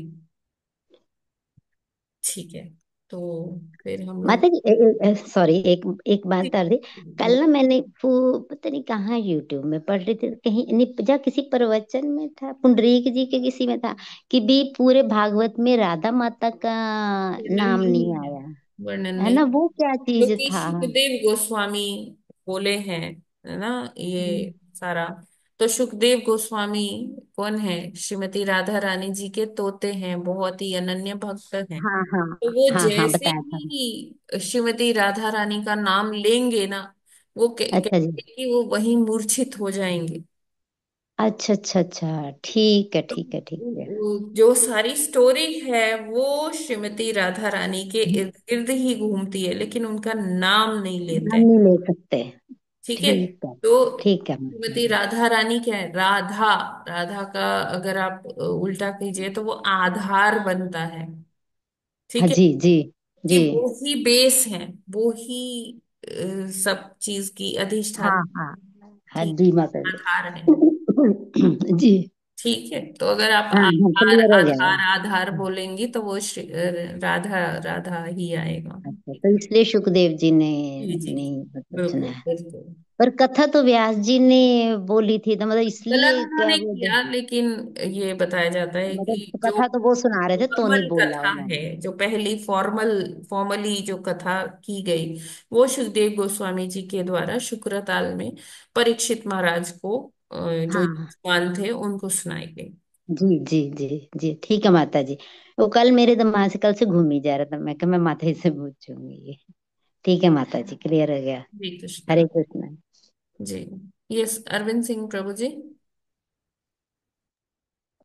ठीक है। तो फिर हम लोग। माता जी सॉरी, एक एक बात कर रही। कल ना मैंने वो पता नहीं कहाँ यूट्यूब में पढ़ रही थी कहीं, नहीं जा किसी प्रवचन में था, पुंडरीक जी के किसी में था कि भी पूरे भागवत में राधा माता का वर्णन नाम नहीं नहीं है, आया। वर्णन है नहीं, ना, वो क्या चीज क्योंकि था? सुखदेव गोस्वामी बोले हैं, है ना, ये हम्म, सारा। तो सुखदेव गोस्वामी कौन है? श्रीमती राधा रानी जी के तोते हैं, बहुत ही अनन्य भक्त हैं। हाँ हाँ तो वो हाँ हाँ, जैसे बताया था। ही श्रीमती राधा रानी का नाम लेंगे ना, वो अच्छा जी, कहते हैं कि वो वहीं मूर्छित हो जाएंगे। अच्छा अच्छा अच्छा, ठीक है तो ठीक है ठीक है। जो सारी स्टोरी है वो श्रीमती राधा रानी के इर्द गिर्द ही घूमती है, लेकिन उनका नाम नहीं लेते नाम हैं, नहीं ले सकते। ठीक है। ठीक है तो ठीक है। श्रीमती राधा रानी क्या है? राधा, राधा का अगर आप उल्टा कीजिए तो वो आधार बनता है, हाँ ठीक है, जी जी कि जी। वो ही बेस है, वो ही सब चीज की हाँ अधिष्ठात्री, हाँ हाँ ठीक जी है, माता जी। आधार है, जी। ठीक है। तो अगर आप हाँ हाँ, आधार क्लियर हो आधार आधार गया। बोलेंगी तो वो राधा राधा ही आएगा। अच्छा, तो इसलिए सुखदेव जी ने जी जी, नहीं मतलब सुना बिल्कुल है। बिल्कुल। पर कथा तो व्यास जी ने बोली थी, तो मतलब गलत इसलिए क्या उन्होंने बोलते, किया, लेकिन ये बताया जाता है कि मतलब जो कथा तो वो सुना रहे थे तो नहीं फॉर्मल बोला कथा है, उन्होंने। जो पहली फॉर्मली जो कथा की गई, वो सुखदेव गोस्वामी जी के द्वारा शुक्रताल में परीक्षित महाराज को, जो हाँ यजमान थे, उनको सुनाई गई। जी जी जी जी, ठीक है माता जी। वो कल मेरे दिमाग से कल से घूम ही जा रहा था, मैं कहा मैं माता जी से पूछूंगी ये। ठीक है माता जी, क्लियर हो गया। हरे कृष्णा। हरे कृष्ण। जी, यस, अरविंद सिंह प्रभु जी।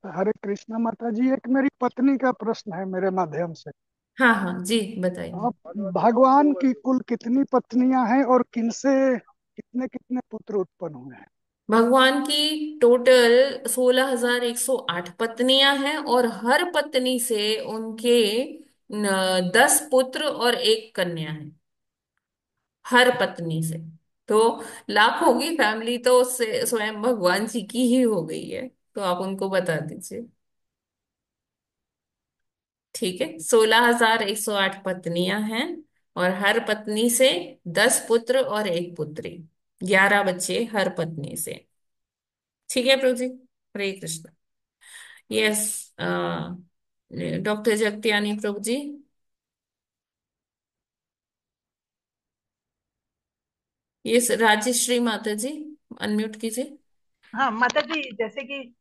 हरे कृष्णा माता जी, एक मेरी पत्नी का प्रश्न है मेरे माध्यम से। हाँ हाँ जी, बताइए। आप, भगवान की कुल कितनी पत्नियां हैं और किनसे कितने कितने पुत्र उत्पन्न हुए हैं? भगवान की टोटल 16,108 पत्नियां हैं, और हर पत्नी से उनके 10 पुत्र और एक कन्या है, हर पत्नी से। तो लाखों की फैमिली तो उससे स्वयं भगवान जी की ही हो गई है। तो आप उनको बता दीजिए। ठीक है, 16,108 पत्नियां हैं, और हर पत्नी से 10 पुत्र और एक पुत्री, 11 बच्चे हर पत्नी से। ठीक है प्रभु जी, हरे कृष्ण। यस, डॉक्टर जगतियानी प्रभु जी। यस, राजश्री माता जी, अनम्यूट कीजिए। हाँ माता जी, जैसे कि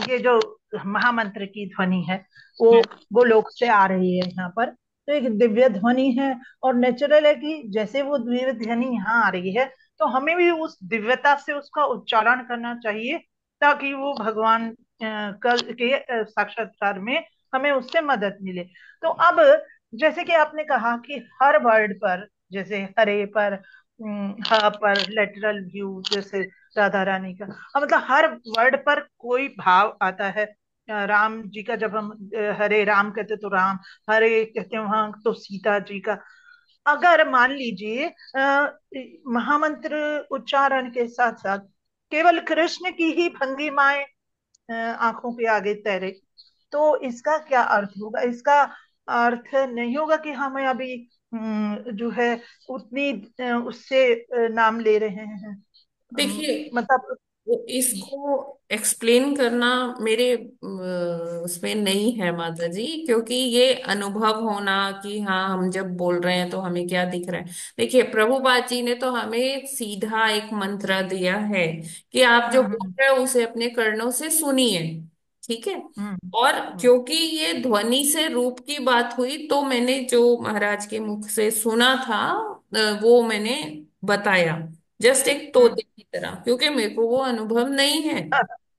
ये जो महामंत्र की ध्वनि है वो लोक से आ रही है यहाँ पर, तो एक दिव्य ध्वनि है। और नेचुरल है कि जैसे वो दिव्य ध्वनि यहाँ आ रही है, तो हमें भी उस दिव्यता से उसका उच्चारण करना चाहिए, ताकि वो भगवान कल के साक्षात्कार में हमें उससे मदद मिले। तो अब जैसे कि आपने कहा कि हर वर्ड पर, जैसे हरे पर, हा पर लेटरल व्यू, जैसे राधा रानी का, मतलब हर वर्ड पर कोई भाव आता है। राम जी का जब हम हरे राम कहते तो राम, हरे कहते हैं वहां तो सीता जी का। अगर मान लीजिए महामंत्र उच्चारण के साथ साथ केवल कृष्ण की ही भंगिमाएं आंखों के आगे तैरे, तो इसका क्या अर्थ होगा? इसका अर्थ नहीं होगा कि हमें अभी जो है उतनी उससे नाम ले रहे हैं। देखिए, मतलब वो इसको एक्सप्लेन करना मेरे उसमें नहीं है माता जी, क्योंकि ये अनुभव होना कि हाँ हम जब बोल रहे हैं तो हमें क्या दिख रहा है। देखिए, प्रभुपाद जी ने तो हमें सीधा एक मंत्र दिया है कि आप जो बोल हम्म रहे हो उसे अपने कर्णों से सुनिए। ठीक है। हम्म और हम्म क्योंकि ये ध्वनि से रूप की बात हुई, तो मैंने जो महाराज के मुख से सुना था वो मैंने बताया, जस्ट एक हम्म तोते की तरह, क्योंकि मेरे को वो अनुभव नहीं है कि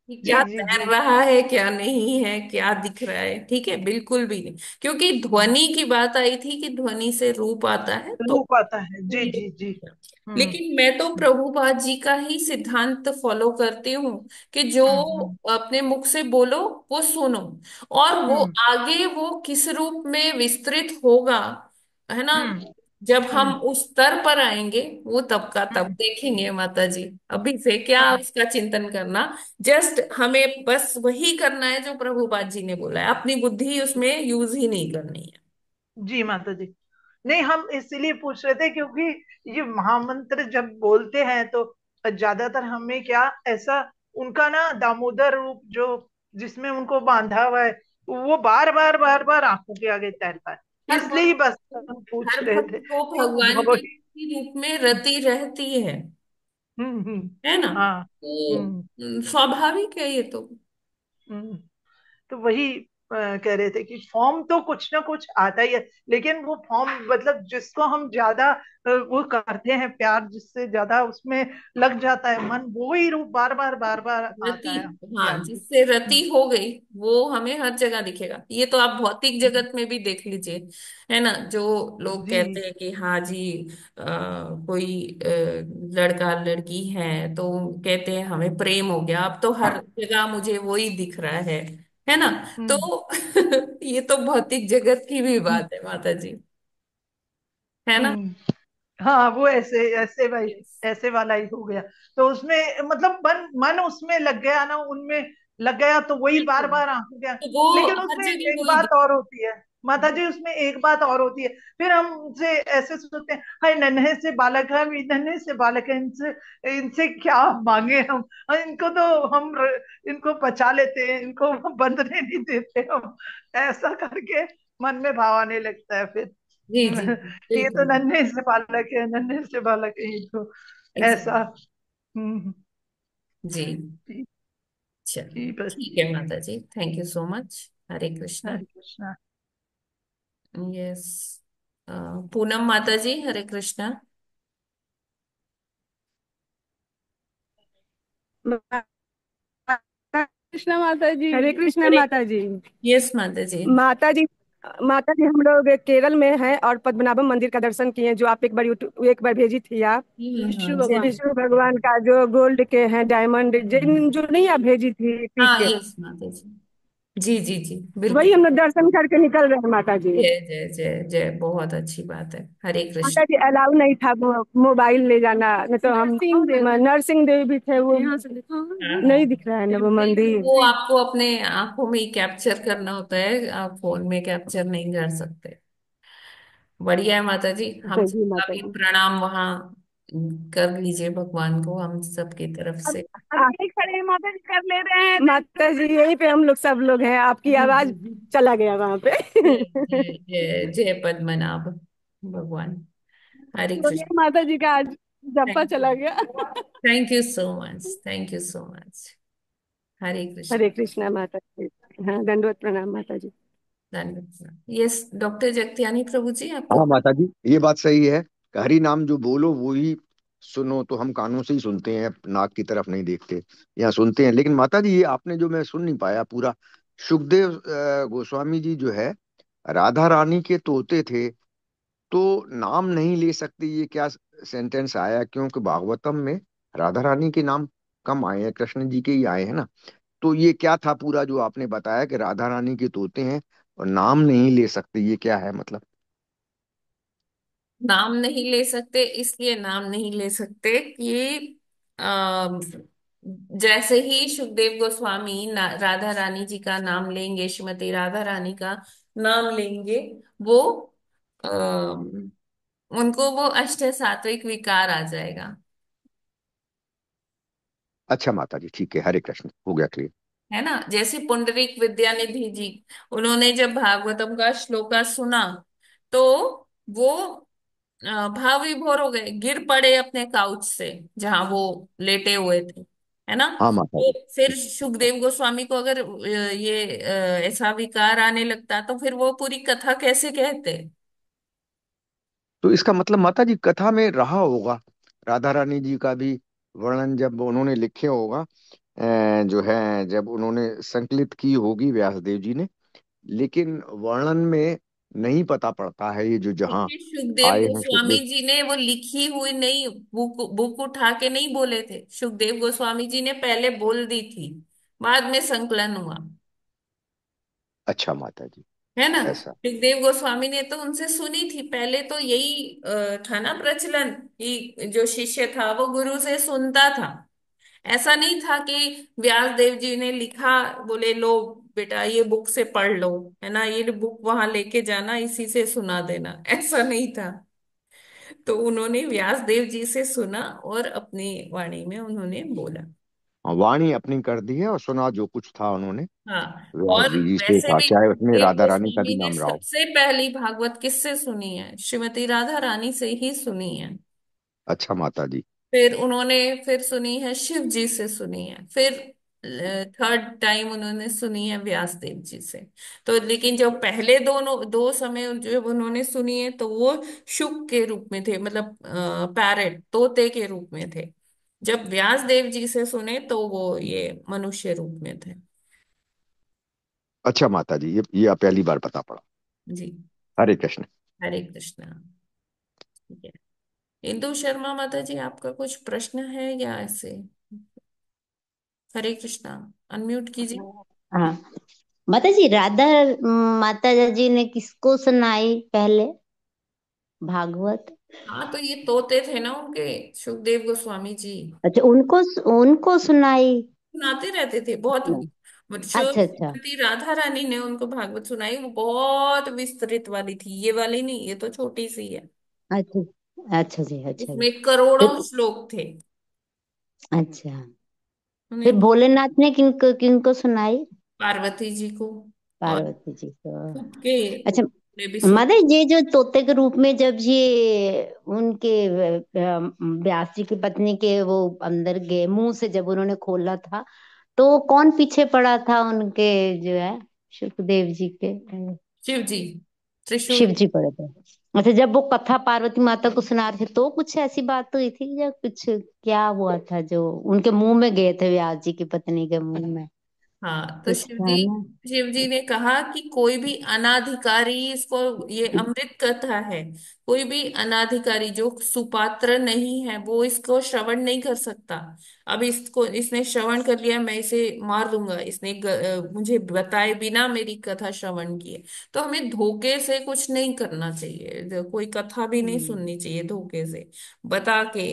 जी क्या जी तैर जी। रहा है क्या नहीं है, क्या दिख रहा है। ठीक है, बिल्कुल भी नहीं। क्योंकि ध्वनि की बात आई थी कि ध्वनि से रूप आता है, तो रूप आता है, जी जी जी। हम्म लेकिन मैं तो प्रभुपाद जी का ही सिद्धांत फॉलो करती हूँ कि जो हम्म अपने मुख से बोलो वो सुनो, और वो हम्म आगे वो किस रूप में विस्तृत होगा, है ना, हम्म जब हम हम्म उस स्तर पर आएंगे वो तब का तब हम्म देखेंगे माता जी। अभी से क्या हम्म, उसका चिंतन करना, जस्ट हमें बस वही करना है जो प्रभुपाद जी ने बोला है, अपनी बुद्धि उसमें यूज ही नहीं करनी है। जी माता जी। नहीं, हम इसीलिए पूछ रहे थे क्योंकि ये महामंत्र जब बोलते हैं तो ज्यादातर हमें क्या ऐसा, उनका ना दामोदर रूप जो जिसमें उनको बांधा हुआ है, वो बार बार बार बार आंखों के आगे तैरता है, हर इसलिए ही भक्त बस हम पूछ हर रहे भक्त थे को कि भगवान के वही। ही रूप में रति रहती हम्म। है ना। हाँ। तो हम्म स्वाभाविक है ये तो। हम्म। तो वही कह रहे थे कि फॉर्म तो कुछ ना कुछ आता ही है, लेकिन वो फॉर्म मतलब जिसको हम ज्यादा वो करते हैं, प्यार जिससे ज्यादा उसमें लग जाता है मन, वो ही रूप बार बार बार बार रति, आता है हमके हाँ, आगे। जिससे रति हो गई वो हमें हर जगह दिखेगा। ये तो आप भौतिक जगत में भी देख लीजिए, है ना। जो लोग जी कहते हैं कि हाँ जी, कोई लड़का लड़की है तो कहते हैं हमें प्रेम हो गया, अब तो हर जगह मुझे वो ही दिख रहा है ना। तो हम्म ये तो भौतिक जगत की भी हम्म बात है माता जी, है ना। हम्म। हाँ, वो ऐसे ऐसे भाई, Yes. ऐसे वाला ही हो गया। तो उसमें मतलब मन मन उसमें लग गया ना, उनमें लग गया, तो वही बार बिल्कुल, बार आंखों क्या। तो वो लेकिन हर उसमें जगह एक वही बात दिख। और होती है माता जी, उसमें एक बात और होती है। फिर हम उनसे ऐसे सोचते हैं, हाय नन्हे से बालक है, हम नन्हे से बालक है, इनसे इनसे क्या मांगे हम। इनको तो हम इनको बचा लेते हैं, इनको बंधने नहीं देते हम, ऐसा करके मन में भाव आने लगता है फिर। जी जी, ये तो बिल्कुल। नन्हे से बालक है, नन्हे से बालक है, ये तो ऐसा। एग्जैक्ट। हम्म। जी, जी चलिए जी, बस ठीक है ये है। माता जी, thank you so much. Hare Krishna. Hare Krishna. Yes, Poonam माता जी, हरे कृष्णा। कृष्णा माता जी, हरे कृष्णा हरे, माता जी। यस माता जी। माता जी, माता जी हम लोग केरल में हैं और पद्मनाभम मंदिर का दर्शन किए जो आप एक बार भेजी थी आप। विष्णु भगवान का जो गोल्ड के हैं डायमंड जो नहीं आप भेजी थी पी हाँ के, यस माता जी, जी जी जी वही बिल्कुल। हम लोग दर्शन करके निकल रहे हैं माता जी। जय जय जय जय, बहुत अच्छी बात है। हरे कृष्ण। माता जी अलाउ नहीं था मोबाइल ले जाना, नहीं तो हम नरसिंह देवी भी थे, वो हाँ नहीं हाँ, दिख रहा है ना वो नहीं तो मंदिर। वो आपको अपने आंखों में ही कैप्चर करना होता है, आप फोन में कैप्चर नहीं कर सकते। बढ़िया है माता जी, हम जी सबका माता भी जी। प्रणाम वहाँ कर लीजिए भगवान को हम सबकी तरफ अब से। यही खड़े हैं माता जी, कर ले रहे हैं माता जी, यहीं पे हम लोग सब लोग हैं, आपकी जी जी आवाज जी। चला गया वहां पे। जय जय जय जय पद्मनाभ भगवान। हरे बोलिए कृष्ण। माता जी का आज जप्पा थैंक यू, चला गया। Thank you so much, thank you so much. Hare Krishna. Hare Krishna माता जी। हाँ दंडवत प्रणाम माता जी। धन्यवाद। यस डॉक्टर जगत्यानी प्रभु जी आपको। हाँ माता जी, ये बात सही है कि हरि नाम जो बोलो वो ही सुनो, तो हम कानों से ही सुनते हैं, नाक की तरफ नहीं देखते, यहाँ सुनते हैं। लेकिन माता जी ये आपने जो मैं सुन नहीं पाया पूरा, सुखदेव गोस्वामी जी जो है राधा रानी के तोते थे, तो नाम नहीं ले सकते, ये क्या सेंटेंस आया? क्योंकि भागवतम में राधा रानी के नाम कम आए हैं, कृष्ण जी के ही आए हैं ना। तो ये क्या था पूरा जो आपने बताया कि राधा रानी के तोते हैं और नाम नहीं ले सकते, ये क्या है मतलब? नाम नहीं ले सकते, इसलिए नाम नहीं ले सकते कि अम, जैसे ही सुखदेव गोस्वामी राधा रानी जी का नाम लेंगे, श्रीमती राधा रानी का नाम लेंगे, वो अम, उनको वो अष्ट सात्विक विकार आ जाएगा। अच्छा माता जी, ठीक है, हरे कृष्ण, हो गया क्लियर। है ना, जैसे पुंडरीक विद्यानिधि जी, उन्होंने जब भागवतम का श्लोका सुना तो वो भाव विभोर हो गए, गिर पड़े अपने काउच से जहां वो लेटे हुए थे, है ना। हाँ माता तो जी। फिर सुखदेव गोस्वामी को अगर ऐसा विकार आने लगता तो फिर वो पूरी कथा कैसे कहते। तो इसका मतलब माता जी कथा में रहा होगा, राधा रानी जी का भी वर्णन जब उन्होंने लिखे होगा, जो है जब उन्होंने संकलित की होगी व्यास देव जी ने, लेकिन वर्णन में नहीं पता पड़ता है ये जो जहाँ क्योंकि सुखदेव आए हैं गोस्वामी सुखदेव। जी ने वो लिखी हुई नहीं, बुक बुक उठा के नहीं बोले थे, सुखदेव गोस्वामी जी ने पहले बोल दी थी, बाद में संकलन हुआ। अच्छा माता जी, है ना, ऐसा। सुखदेव गोस्वामी ने तो उनसे सुनी थी, पहले तो यही था ना प्रचलन कि जो शिष्य था वो गुरु से सुनता था। ऐसा नहीं था कि व्यास देव जी ने लिखा, बोले लो बेटा ये बुक से पढ़ लो, है ना, ये बुक वहां लेके जाना, इसी से सुना देना, ऐसा नहीं था। तो उन्होंने व्यास देव जी से सुना और अपनी वाणी में उन्होंने बोला। हाँ, वाणी अपनी कर दी है और सुना जो कुछ था उन्होंने हाँ, व्यास और जी से वैसे कहा, भी चाहे उसमें सुखदेव राधा रानी का भी गोस्वामी ने नाम रहा हो। सबसे पहली भागवत किससे सुनी है, श्रीमती राधा रानी से ही सुनी है। अच्छा माता जी। फिर उन्होंने फिर सुनी है शिव जी से सुनी है, फिर थर्ड टाइम उन्होंने सुनी है व्यास देव जी से। तो लेकिन जो पहले दोनों दो समय जब उन्होंने सुनी है तो वो शुक के रूप में थे, मतलब पैरेट तोते के रूप में थे। जब व्यास देव जी से सुने तो वो ये मनुष्य रूप में थे। अच्छा माता जी, ये आप पहली बार पता पड़ा। जी। हरे कृष्ण। हरे कृष्णा। ठीक है, इंदु शर्मा माता जी आपका कुछ प्रश्न है या ऐसे। हरे कृष्णा, अनम्यूट कीजिए। हाँ माता जी, राधा माता जी ने किसको सुनाई पहले भागवत? हाँ तो ये तोते थे ना उनके, सुखदेव गोस्वामी जी अच्छा, उनको उनको सुनाई। सुनाते रहते थे बहुत। जो अच्छा अच्छा। श्रीमती राधा रानी ने उनको भागवत सुनाई वो बहुत विस्तृत वाली थी, ये वाली नहीं, ये तो छोटी सी है। अच्छा अच्छा जी, अच्छा जी। इसमें करोड़ों फिर श्लोक थे। अच्छा, फिर उन्हें भोलेनाथ ने किनको किनको सुनाई? पार्वती जी को और पार्वती जी को। खुद के अच्छा ने भी सुना। मदर, ये जो तोते के रूप में जब ये उनके व्यास जी की पत्नी के वो अंदर गए, मुंह से जब उन्होंने खोला था, तो कौन पीछे पड़ा था उनके, जो है सुखदेव जी के? शिव जी, त्रिशूल। शिव जी पड़े थे। अच्छा, जब वो कथा पार्वती माता को सुना रहे थे तो कुछ ऐसी बात हुई थी या कुछ क्या हुआ था जो उनके मुंह में गए थे, व्यास जी की पत्नी के मुंह में? हाँ, तो कुछ था ना। शिव जी ने कहा कि कोई भी अनाधिकारी इसको, ये अमृत कथा है, कोई भी अनाधिकारी जो सुपात्र नहीं है वो इसको श्रवण नहीं कर सकता। अब इसको, इसने श्रवण कर लिया, मैं इसे मार दूंगा, इसने मुझे बताए बिना मेरी कथा श्रवण की है। तो हमें धोखे से कुछ नहीं करना चाहिए, कोई कथा भी नहीं सुननी चाहिए धोखे से, बता के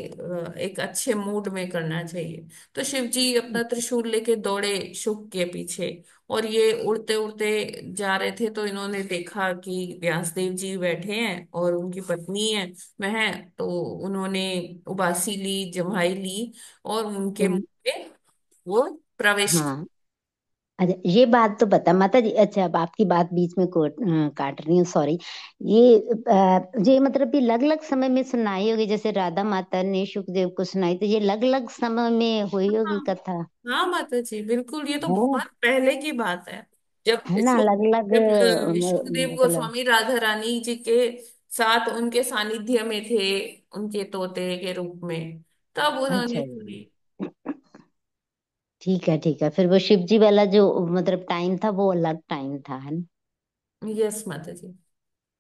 एक अच्छे मूड में करना चाहिए। तो शिव जी अपना त्रिशूल लेके दौड़े शुक के पीछे, और ये उड़ते उड़ते जा रहे थे, तो इन्होंने देखा कि व्यासदेव जी बैठे हैं और उनकी पत्नी है, वह है। तो उन्होंने उबासी ली, जम्हाई ली, और उनके मुंह हम्म, पे वो प्रवेश किया। हाँ। अच्छा, ये बात तो बता माता जी। अच्छा, अब आपकी बात बीच में काट रही हूँ, सॉरी। ये मतलब ये अलग अलग समय में सुनाई होगी, जैसे राधा माता ने सुखदेव को सुनाई, तो ये अलग अलग समय में हुई हाँ होगी कथा। हाँ माता जी, बिल्कुल, ये तो है बहुत पहले की बात है। जब है ना, अलग अलग जब सुखदेव मतलब। गोस्वामी राधा रानी जी के साथ उनके सानिध्य में थे, उनके तोते के रूप में, तब अच्छा उन्होंने जी, सुनी। ठीक है ठीक है। फिर वो शिव जी वाला जो मतलब टाइम था वो अलग टाइम था, है ना। यस माता जी।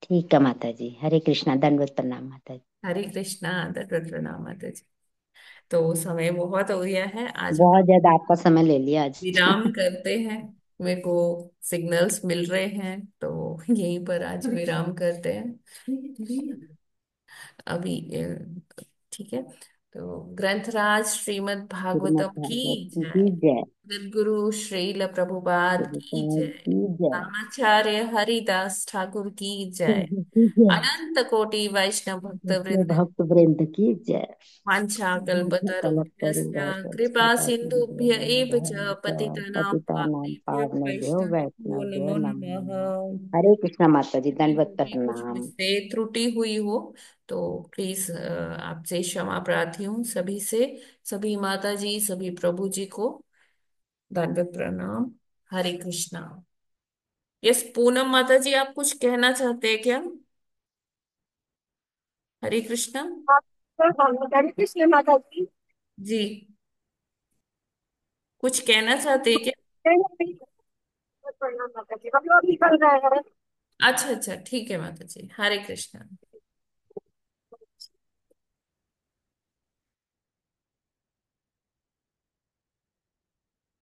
ठीक है माता जी, हरे कृष्णा, दंडवत प्रणाम माता जी। हरे कृष्णा, दंडवत प्रणाम माता जी। तो समय बहुत हो गया है, आज हम बहुत ज्यादा आपका समय ले लिया आज। विराम करते हैं। मेरे को सिग्नल्स मिल रहे हैं, तो यहीं पर आज विराम करते हैं अभी। ठीक है। तो ग्रंथराज श्रीमद् श्रीमद् भागवतम की भागवत जय। की जय। सद्गुरु श्रील प्रभुपाद की प्रभुपाद जय। की जय। रामाचार्य हरिदास ठाकुर की जय। की जय। अनंत कोटि वैष्णव भक्त कृष्ण वृंद। भक्त वृंद की जय। वाञ्छा कलप कल्पतरुभ्यश्च कृपा सिन्धुभ्य एव च पतितानां पतितानां पावनेभ्यो पावनेभ्यो वैष्णवेभ्यो वैष्णवभ्यो नमो नमः। नमः। हरे कृष्णा माता जी, दंडवत भी कुछ प्रणाम। मुझसे त्रुटि हुई हो तो प्लीज आपसे क्षमा प्रार्थी हूँ सभी से। सभी माता जी, सभी प्रभु जी को दंडवत प्रणाम। हरे कृष्णा। यस, पूनम माता जी, आप कुछ कहना चाहते हैं क्या? हरे कृष्णा हरे कृष्ण माता जी। जी, कुछ कहना चाहते हैं क्या? नहीं, नहीं, प्रणाम माता जी, हम लोग निकल रहे हैं। अच्छा अच्छा, ठीक है माता जी, हरे कृष्णा।